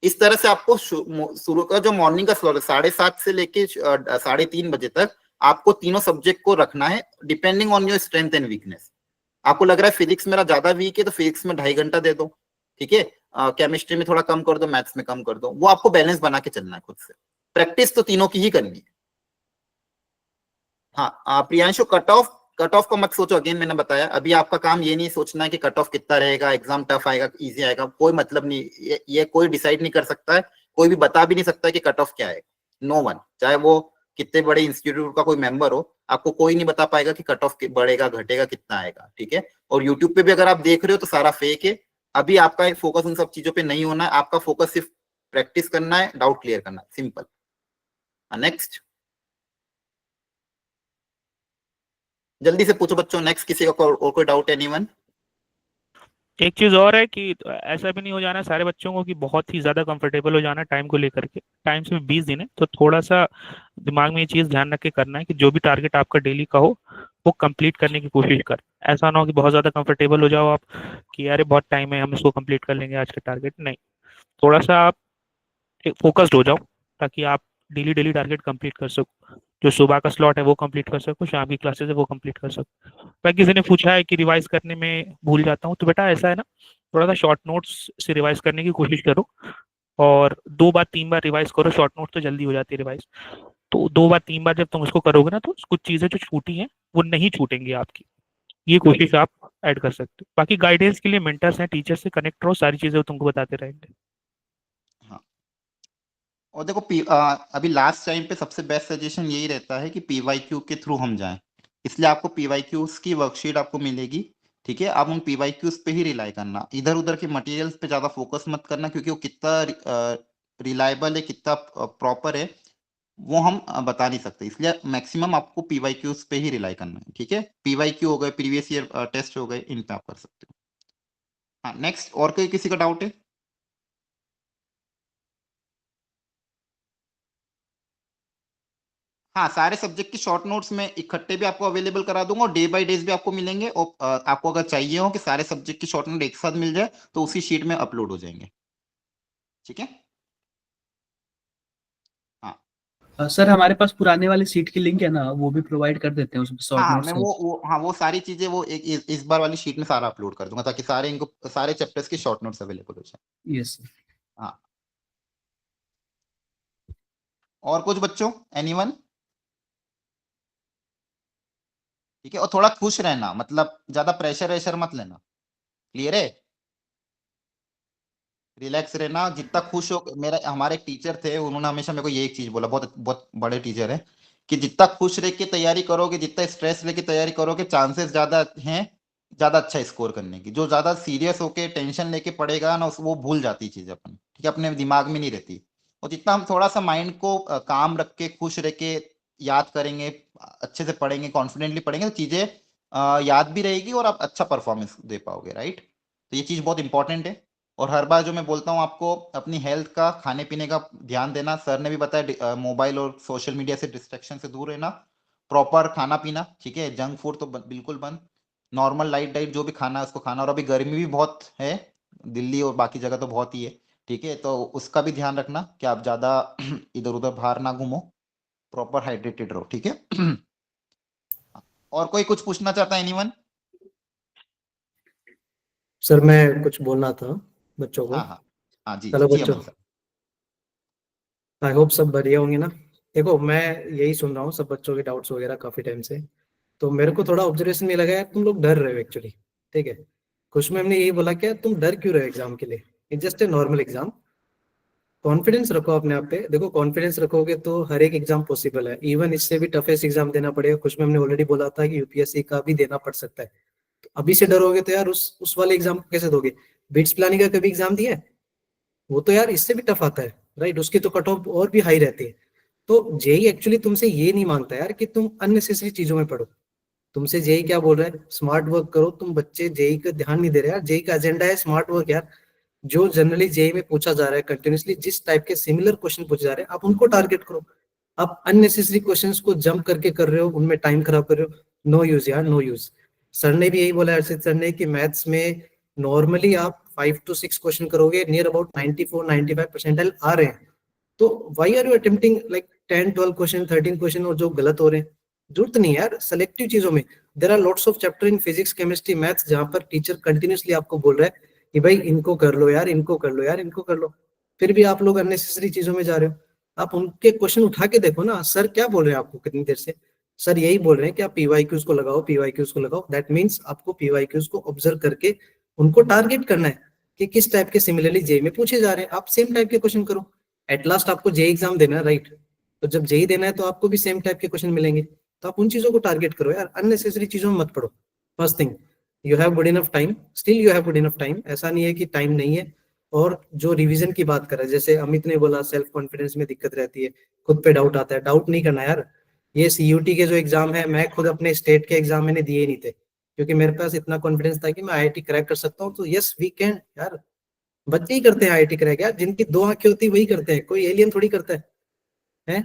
इस तरह से आपको शुरू का जो मॉर्निंग का स्लॉट है 7:30 से लेके 3:30 बजे तक आपको तीनों सब्जेक्ट को रखना है, depending on your strength and weakness. आपको लग रहा है फिजिक्स मेरा ज्यादा वीक है तो फिजिक्स में 2.5 घंटा दे दो, ठीक है, केमिस्ट्री में थोड़ा कम कर दो, मैथ्स में कम कर दो, वो आपको बैलेंस बना के चलना है खुद से। प्रैक्टिस तो तीनों की ही करनी है। हाँ प्रियांशु, कट ऑफ का मत सोचो, अगेन मैंने बताया अभी आपका काम ये नहीं सोचना है कि कट ऑफ कितना रहेगा, एग्जाम टफ आएगा इजी आएगा, कोई मतलब नहीं, ये कोई डिसाइड नहीं कर सकता है, कोई भी बता भी नहीं सकता है कि कट ऑफ क्या है। नो वन, चाहे वो कितने बड़े इंस्टीट्यूट का कोई मेंबर हो, आपको कोई नहीं बता पाएगा कि कट ऑफ बढ़ेगा घटेगा कितना आएगा। ठीक है, और यूट्यूब पे भी अगर आप देख रहे हो तो सारा फेक है। अभी आपका फोकस उन सब चीजों पे नहीं होना है, आपका फोकस सिर्फ प्रैक्टिस करना है, डाउट क्लियर करना है, सिंपल। नेक्स्ट जल्दी से पूछो बच्चों, नेक्स्ट किसी का और कोई डाउट है? एनीवन? एक चीज और है कि ऐसा भी नहीं हो जाना सारे बच्चों को कि बहुत ही ज्यादा कंफर्टेबल हो जाना टाइम को लेकर के। टाइम सिर्फ 20 दिन है, तो थोड़ा सा दिमाग में ये चीज ध्यान रख के करना है कि जो भी टारगेट आपका डेली का हो वो कंप्लीट करने की कोशिश कर। ऐसा ना हो कि बहुत ज्यादा कंफर्टेबल हो जाओ आप कि अरे बहुत टाइम है हम इसको कंप्लीट कर लेंगे आज का टारगेट, नहीं। थोड़ा सा आप फोकस्ड हो जाओ ताकि आप डेली डेली टारगेट कंप्लीट कर सको। जो सुबह का स्लॉट है वो कंप्लीट कर सको, शाम की क्लासेस है वो कंप्लीट कर सको। मैं किसी ने पूछा है कि रिवाइज करने में भूल जाता हूँ, तो बेटा ऐसा है ना, थोड़ा सा शॉर्ट नोट्स से रिवाइज करने की कोशिश करो और 2 बार 3 बार रिवाइज करो। शॉर्ट नोट तो जल्दी हो जाती है रिवाइज, तो 2 बार 3 बार जब तुम उसको करोगे ना तो कुछ चीजें जो छूटी हैं वो नहीं छूटेंगी आपकी। ये कोशिश आप ऐड कर सकते हो। बाकी गाइडेंस के लिए मेंटर्स हैं, टीचर से कनेक्ट रहो, सारी चीजें वो तुमको बताते रहेंगे। हाँ, और देखो अभी लास्ट टाइम पे सबसे बेस्ट सजेशन यही रहता है कि पीवाईक्यू के थ्रू हम जाएं, इसलिए आपको पीवाईक्यूज की वर्कशीट आपको मिलेगी। ठीक है, आप उन पीवाईक्यूज पे ही रिलाई करना, इधर उधर के मटेरियल्स पे ज्यादा फोकस मत करना, क्योंकि वो कितना रिलायबल है, कितना प्रॉपर है, वो हम बता नहीं सकते, इसलिए मैक्सिमम आपको पीवाईक्यूज पे ही रिलाई करना है। ठीक है, पीवाईक्यू हो गए, प्रीवियस ईयर टेस्ट हो गए, इन पे आप कर सकते हो। हाँ नेक्स्ट, और कोई किसी का डाउट है? हाँ, सारे सब्जेक्ट की शॉर्ट नोट्स में इकट्ठे भी आपको अवेलेबल करा दूंगा और डे बाय डेज भी आपको मिलेंगे। और आपको अगर चाहिए हो कि सारे सब्जेक्ट की शॉर्ट नोट एक साथ मिल जाए तो उसी शीट में अपलोड हो जाएंगे। ठीक है। हाँ सर हमारे पास पुराने वाले सीट की लिंक है ना, वो भी प्रोवाइड कर देते हैं उसमें शॉर्ट हाँ, नोट्स मैं है। वो सारी चीजें वो इस बार वाली शीट में सारा अपलोड कर दूंगा ताकि सारे चैप्टर्स की शॉर्ट नोट्स अवेलेबल हो जाए। यस। हाँ, और कुछ बच्चों, एनीवन? ठीक है, और थोड़ा खुश रहना, मतलब ज्यादा प्रेशर वेशर मत लेना। क्लियर है? रिलैक्स रहना, जितना खुश हो। हमारे एक टीचर थे, उन्होंने हमेशा मेरे को ये एक चीज बोला, बहुत बहुत बड़े टीचर है, कि जितना खुश रह के तैयारी करोगे, जितना स्ट्रेस लेके तैयारी करोगे, चांसेस ज्यादा हैं ज्यादा अच्छा स्कोर करने की। जो ज्यादा सीरियस होके टेंशन लेके पढ़ेगा ना, वो भूल जाती चीज अपन, ठीक है, अपने दिमाग में नहीं रहती। और जितना हम थोड़ा सा माइंड को काम रख के खुश रह के याद करेंगे, अच्छे से पढ़ेंगे, कॉन्फिडेंटली पढ़ेंगे, तो चीजें याद भी रहेगी और आप अच्छा परफॉर्मेंस दे पाओगे। राइट? तो ये चीज बहुत इंपॉर्टेंट है। और हर बार जो मैं बोलता हूँ आपको, अपनी हेल्थ का, खाने पीने का ध्यान देना। सर ने भी बताया, मोबाइल और सोशल मीडिया से, डिस्ट्रैक्शन से दूर रहना, प्रॉपर खाना पीना, ठीक है, जंक फूड तो बिल्कुल बंद, नॉर्मल लाइट डाइट जो भी खाना है उसको खाना। और अभी गर्मी भी बहुत है, दिल्ली और बाकी जगह तो बहुत ही है, ठीक है, तो उसका भी ध्यान रखना कि आप ज्यादा इधर उधर बाहर ना घूमो, प्रॉपर हाइड्रेटेड रहो। ठीक है। और कोई कुछ पूछना चाहता है, एनीवन? सर मैं कुछ बोलना था बच्चों को। हाँ हाँ हाँ, जी चलो जी बच्चों, अमन सर। आई होप सब बढ़िया होंगे ना। देखो मैं यही सुन रहा हूँ सब बच्चों के डाउट्स वगैरह काफी टाइम से। तो मेरे को थोड़ा ऑब्जर्वेशन में लगा है तुम लोग डर रहे हो एक्चुअली। ठीक है, खुश मैम ने यही बोला क्या तुम डर क्यों रहे हो एग्जाम के लिए, it's just a normal exam. Confidence रखो अपने आप पे। देखो कॉन्फिडेंस रखोगे तो हर एक एग्जाम पॉसिबल है, इवन इससे भी टफेस्ट एग्जाम देना पड़ेगा। खुश मैम ने ऑलरेडी बोला था कि यूपीएससी का भी देना पड़ सकता है। तो अभी से डरोगे तो यार उस वाले एग्जाम को कैसे दोगे। बिट्स प्लानिंग का कभी एग्जाम दिया है? वो तो यार इससे भी टफ आता है, राइट, उसकी तो कट ऑफ और भी हाई रहती है। तो जेई एक्चुअली तुमसे ये नहीं मांगता यार कि तुम अननेसेसरी चीजों में पढ़ो। तुमसे जेई क्या बोल रहा है, स्मार्ट वर्क करो। तुम बच्चे जेई का ध्यान नहीं दे रहे यार, जेई का एजेंडा है स्मार्ट वर्क यार। जो जनरली जेई में पूछा जा रहा है कंटिन्यूसली, जिस टाइप के सिमिलर क्वेश्चन पूछे जा रहे हैं, आप उनको टारगेट करो। आप अननेसेसरी क्वेश्चंस को जंप करके कर रहे हो, उनमें टाइम खराब कर रहे हो। नो यूज यार, नो यूज। सर ने भी यही बोला, हर्षित सर ने, कि मैथ्स में नॉर्मली आप 5 to 6 क्वेश्चन करोगे, नियर अबाउट 94-95 परसेंटाइल आ रहे हैं। तो why are you attempting like 10-12 question, 13 question, और जो गलत हो रहे हैं। जरूरत नहीं यार सेलेक्टिव चीजों में। There are lots of chapter in physics, chemistry, maths, जहां पर टीचर कंटिन्यूसली आपको बोल रहा है कि भाई इनको कर लो यार, इनको कर लो यार, इनको कर लो। फिर भी आप लोग अननेसेसरी चीजों में जा रहे हो। आप उनके क्वेश्चन उठा के देखो ना, सर क्या बोल रहे हैं आपको कितनी देर से। सर यही बोल रहे हैं कि आप पीवाईक्यूज को लगाओ, पीवाईक्यूज को लगाओ। दैट मीन्स आपको पीवाईक्यूज को ऑब्जर्व करके उनको टारगेट करना है कि किस टाइप के सिमिलरली जेई में पूछे जा रहे हैं। आप सेम टाइप के क्वेश्चन करो। एट लास्ट आपको जेई एग्जाम देना है, राइट। तो जब जेई देना है तो आपको भी सेम टाइप के क्वेश्चन मिलेंगे। तो आप उन चीजों को टारगेट करो यार, अननेसेसरी चीजों में मत पढ़ो। First thing, you have good enough time, still you have good enough time, ऐसा नहीं है कि टाइम नहीं है। और जो रिवीजन की बात कर रहा है, जैसे अमित ने बोला सेल्फ कॉन्फिडेंस में दिक्कत रहती है, खुद पे डाउट आता है। डाउट नहीं करना यार। ये सीयूटी के जो एग्जाम है, मैं खुद अपने स्टेट के एग्जाम मैंने दिए ही नहीं थे, क्योंकि मेरे पास इतना कॉन्फिडेंस था कि मैं आईआईटी क्रैक कर सकता हूँ। तो यस वी कैन यार, बच्चे ही करते हैं आईआईटी क्रैक यार, जिनकी 2 आंखें होती है वही करते हैं, कोई एलियन थोड़ी करता है।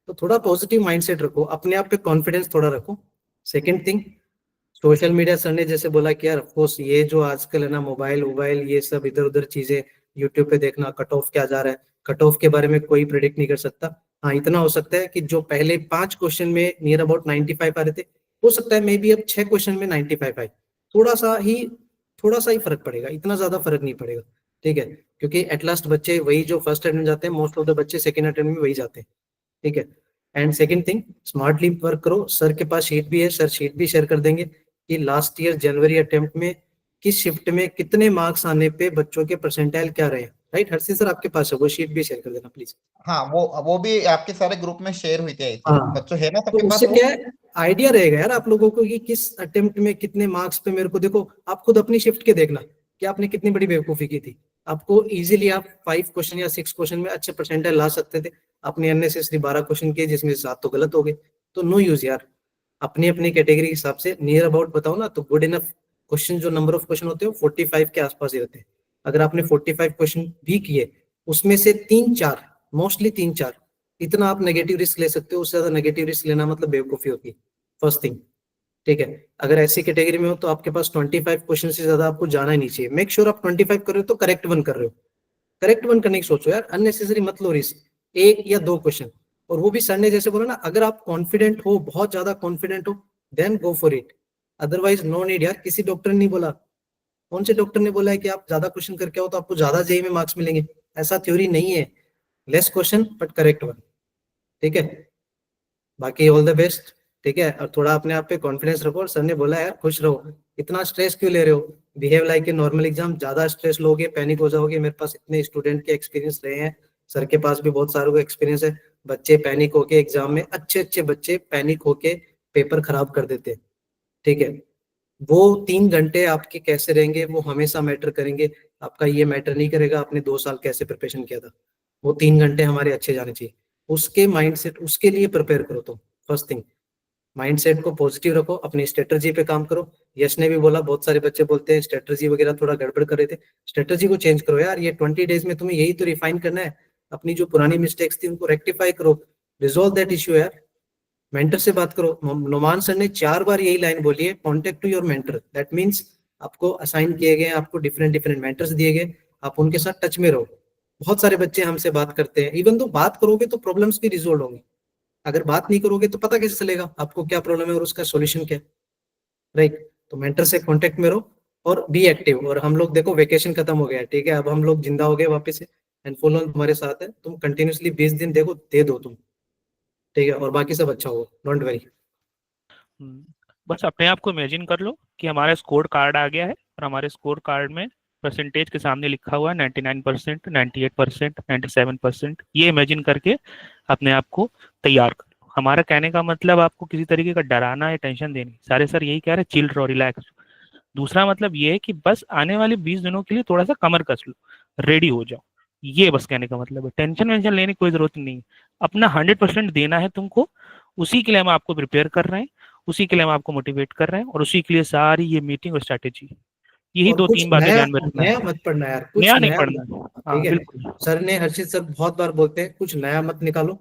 तो थोड़ा पॉजिटिव माइंडसेट रखो, अपने आप पे कॉन्फिडेंस थोड़ा रखो। Second thing, social media, sir ने जैसे बोला कि यार ऑफकोर्स ये जो आजकल है ना, मोबाइल मोबाइल ये सब इधर उधर चीजें यूट्यूब पे देखना, कट ऑफ क्या जा रहा है, कट ऑफ के बारे में कोई प्रिडिक्ट नहीं कर सकता। हाँ इतना हो सकता है कि जो पहले 5 क्वेश्चन में नियर अबाउट 95 आ रहे थे, हो सकता है मे बी अब 6 क्वेश्चन में 95 आए। थोड़ा सा ही थोड़ा सा ही फर्क पड़ेगा, इतना ज्यादा फर्क नहीं पड़ेगा। ठीक है, क्योंकि एट लास्ट बच्चे वही जो फर्स्ट अटेम्प्ट में जाते हैं, मोस्ट ऑफ द बच्चे सेकंड अटेम्प्ट में वही जाते हैं। ठीक है। And second thing, smartly work करो। सर के पास शीट भी है, सर शीट भी शेयर कर देंगे कि लास्ट ईयर जनवरी अटेम्प्ट में किस शिफ्ट में कितने मार्क्स आने पे बच्चों के परसेंटाइल क्या रहे। राइट हर्षित सर, आपके पास है वो शीट भी शेयर कर देना प्लीज। हाँ, वो भी आपके सारे ग्रुप में शेयर हुई थी, आई थिंक हाँ, बच्चों है ना तो सबके पास उससे वो? क्या है, आइडिया रहेगा यार आप लोगों को कि किस अटेम्प्ट में कितने मार्क्स पे मेरे को। देखो आप खुद अपनी शिफ्ट के देखना कि आपने कितनी बड़ी बेवकूफी की थी। आपको इजीली आप 5 क्वेश्चन या 6 क्वेश्चन में अच्छे परसेंटाइल ला सकते थे। आपने अननेसेसरी 12 क्वेश्चन किए, जिसमें 7 तो गलत हो गए। तो नो यूज यार। अपनी अपनी कैटेगरी के हिसाब से नियर अबाउट बताओ ना, तो गुड इनफ क्वेश्चन, जो नंबर ऑफ क्वेश्चन होते हैं 45 के आसपास ही रहते हैं। अगर आपने 45 क्वेश्चन भी किए, उसमें से 3-4, मोस्टली 3-4 इतना आप नेगेटिव रिस्क ले सकते हो, उससे ज्यादा नेगेटिव रिस्क लेना मतलब बेवकूफी होती है, फर्स्ट थिंग। ठीक है, अगर ऐसी कैटेगरी में हो तो आपके पास 25 क्वेश्चन से ज्यादा आपको जाना ही नहीं चाहिए। मेक श्योर आप 25 कर रहे हो तो करेक्ट वन कर रहे हो, करेक्ट वन करने की सोचो यार, अननेसेसरी मत लो रिस्क, 1 या 2 क्वेश्चन। और वो भी सर ने जैसे बोला ना, अगर आप कॉन्फिडेंट हो, बहुत ज्यादा कॉन्फिडेंट हो, then go for it, otherwise no need यार। किसी डॉक्टर ने नहीं बोला, कौन से डॉक्टर ने बोला है कि आप ज्यादा क्वेश्चन करके आओ तो आपको ज्यादा जेई में मार्क्स मिलेंगे? ऐसा थ्योरी नहीं है, less question but correct one. ठीक है, बाकी ऑल द बेस्ट। ठीक है, और थोड़ा अपने आप पे कॉन्फिडेंस रखो, और सर ने बोला यार खुश रहो, इतना स्ट्रेस क्यों ले रहे हो, behave like a normal exam. ज्यादा स्ट्रेस लोगे पैनिक हो जाओगे। मेरे पास इतने स्टूडेंट के एक्सपीरियंस रहे हैं, सर के पास भी बहुत सारों को एक्सपीरियंस है, बच्चे पैनिक होके एग्जाम में, अच्छे अच्छे बच्चे पैनिक होके पेपर खराब कर देते हैं। ठीक है, वो 3 घंटे आपके कैसे रहेंगे वो हमेशा मैटर करेंगे। आपका ये मैटर नहीं करेगा आपने 2 साल कैसे प्रिपरेशन किया था, वो 3 घंटे हमारे अच्छे जाने चाहिए। उसके माइंडसेट, उसके लिए प्रिपेयर करो। तो फर्स्ट थिंग, माइंडसेट को पॉजिटिव रखो, अपनी स्ट्रेटजी पे काम करो। यश ने भी बोला, बहुत सारे बच्चे बोलते हैं स्ट्रेटजी वगैरह थोड़ा गड़बड़ कर रहे थे, स्ट्रेटजी को चेंज करो यार। ये 20 डेज में तुम्हें यही तो रिफाइन करना है, अपनी जो पुरानी मिस्टेक्स थी उनको रेक्टिफाई करो, रिजोल्व दैट इश्यू यार। मेंटर से बात करो। नोमान सर ने 4 बार यही लाइन बोली है, contact to your mentor. That means आपको असाइन किए गए, आपको डिफरेंट डिफरेंट मेंटर्स दिए गए, आप उनके साथ टच में रहो। बहुत सारे बच्चे हमसे बात करते हैं, इवन तो बात करोगे तो प्रॉब्लम्स भी रिजोल्व होंगी, अगर बात नहीं करोगे तो पता कैसे चलेगा आपको क्या प्रॉब्लम है और उसका सॉल्यूशन क्या है, राइट? तो मेंटर से कांटेक्ट में रहो और बी एक्टिव। और हम लोग देखो वेकेशन खत्म हो गया है, ठीक है, अब हम लोग जिंदा हो गए वापस से, एंड फुल ऑन तुम्हारे साथ है। तुम कंटिन्यूसली 20 दिन देखो, दे दो तुम, ठीक है, और बाकी सब अच्छा होगा, डोंट वरी। बस अपने आप को इमेजिन कर लो कि हमारा स्कोर कार्ड आ गया है और हमारे स्कोर कार्ड में परसेंटेज के सामने लिखा हुआ है 99%, 98%, 97%। ये इमेजिन करके अपने आप को तैयार कर लो। हमारा कहने का मतलब आपको किसी तरीके का डराना या टेंशन देनी, सारे सर यही कह रहे हैं, चिल रहो, रिलैक्स। दूसरा मतलब ये है कि बस आने वाले 20 दिनों के लिए थोड़ा सा कमर कस लो, रेडी हो जाओ। ये बस कहने का मतलब है, टेंशन वेंशन लेने की कोई जरूरत नहीं है। अपना 100% देना है तुमको, उसी के लिए हम आपको प्रिपेयर कर रहे हैं, उसी के लिए हम आपको मोटिवेट कर रहे हैं, और उसी के लिए सारी ये मीटिंग और स्ट्रैटेजी, यही और 2-3 बातें ध्यान में रखना नया है। मत पढ़ना यार, कुछ नया नहीं नया पढ़ना। हाँ ठीक है, बिल्कुल। सर ने, हर्षित सर बहुत बार बोलते हैं कुछ नया मत निकालो,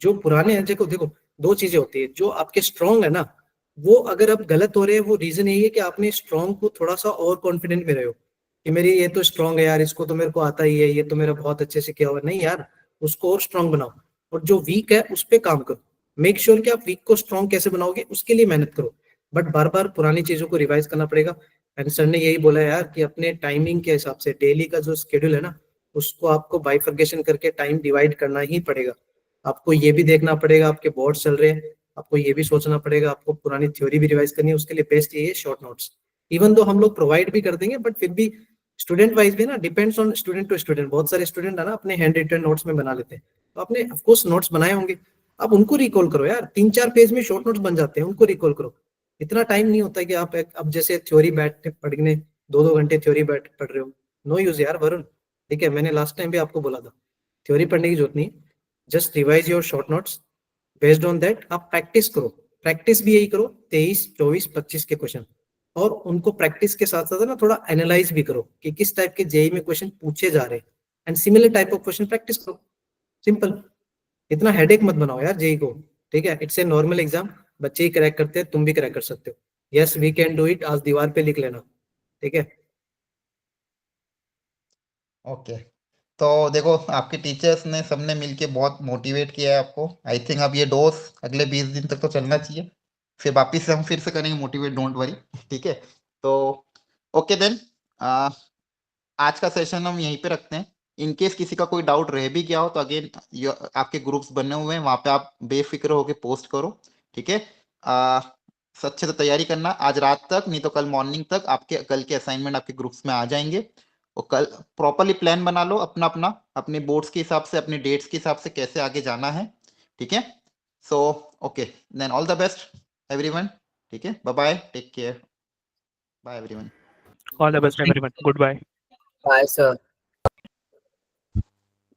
जो पुराने हैं। देखो देखो, 2 चीजें होती है, जो आपके स्ट्रॉन्ग है ना, वो अगर आप गलत हो रहे हैं, वो रीजन यही है कि आपने स्ट्रॉन्ग को थोड़ा सा और कॉन्फिडेंट में रहे हो कि मेरी ये तो स्ट्रॉन्ग है यार, इसको तो मेरे को आता ही है, ये तो मेरा बहुत अच्छे से किया हुआ। नहीं यार, उसको और स्ट्रॉन्ग बनाओ, और जो वीक है उस पर काम करो। मेक श्योर कि आप वीक को स्ट्रॉन्ग कैसे बनाओगे उसके लिए मेहनत करो, बट बार बार पुरानी चीजों को रिवाइज करना पड़ेगा। एंड सर ने यही बोला यार कि अपने टाइमिंग के हिसाब से डेली का जो शेड्यूल है ना, उसको आपको बाइफर्केशन करके टाइम डिवाइड करना ही पड़ेगा। आपको ये भी देखना पड़ेगा आपके बोर्ड चल रहे हैं, आपको ये भी सोचना पड़ेगा, आपको पुरानी थ्योरी भी रिवाइज करनी है। उसके लिए बेस्ट ये है शॉर्ट नोट्स। इवन दो हम लोग प्रोवाइड भी कर देंगे, बट फिर भी स्टूडेंट वाइज भी ना, depends on student to student. बहुत सारे स्टूडेंट है ना अपने हैंड रिटन नोट्स में बना लेते हैं, तो आपने ऑफकोर्स नोट्स बनाए होंगे, आप उनको रिकॉल करो यार। 3-4 पेज में शॉर्ट नोट्स बन जाते हैं, उनको रिकॉल करो। इतना टाइम नहीं होता है कि आप अब जैसे थ्योरी बैठ पढ़ने 2-2 घंटे थ्योरी बैठ पढ़ रहे हो, नो यूज यार वरुण। ठीक है, मैंने लास्ट टाइम भी आपको बोला था, थ्योरी पढ़ने की जरूरत नहीं, just revise your short notes. Based on that आप प्रैक्टिस करो, प्रैक्टिस भी यही करो, 23, 24, 25 के क्वेश्चन, और उनको प्रैक्टिस के साथ साथ ना थोड़ा एनालाइज भी करो कि किस टाइप के जेई में क्वेश्चन पूछे जा रहे हैं, and similar type of question practice करो। सिंपल, इतना हेडेक मत बनाओ यार जेई को। ठीक है, इट्स ए नॉर्मल एग्जाम, बच्चे ही क्रैक करते हैं, तुम भी क्रैक कर सकते हो। Yes we can do it, आज दीवार पे लिख लेना, ठीक है। ओके, तो देखो आपके टीचर्स ने सबने मिलके बहुत मोटिवेट किया है आपको। आई थिंक अब ये डोज अगले 20 दिन तक तो चलना चाहिए, फिर वापिस से हम फिर से करेंगे मोटिवेट, डोंट वरी। ठीक है, तो ओके देन, आज का सेशन हम यहीं पे रखते हैं। इनकेस किसी का कोई डाउट रह भी गया हो तो अगेन आपके ग्रुप्स बने हुए हैं, वहां पे आप बेफिक्र होके पोस्ट करो। ठीक है, अच्छे से तैयारी करना आज रात तक, नहीं तो कल मॉर्निंग तक आपके कल के असाइनमेंट आपके ग्रुप्स में आ जाएंगे। और कल प्रॉपरली प्लान बना लो अपना अपना, अपने बोर्ड्स के हिसाब से, अपने डेट्स के हिसाब से कैसे आगे जाना है। ठीक है, so okay then, all the best everyone. ठीक है, bye bye, take care, bye everyone. All the best everyone, goodbye. Bye sir,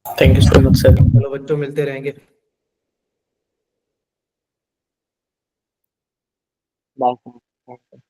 thank you so much sir. चलो बच्चों, मिलते रहेंगे। बाय।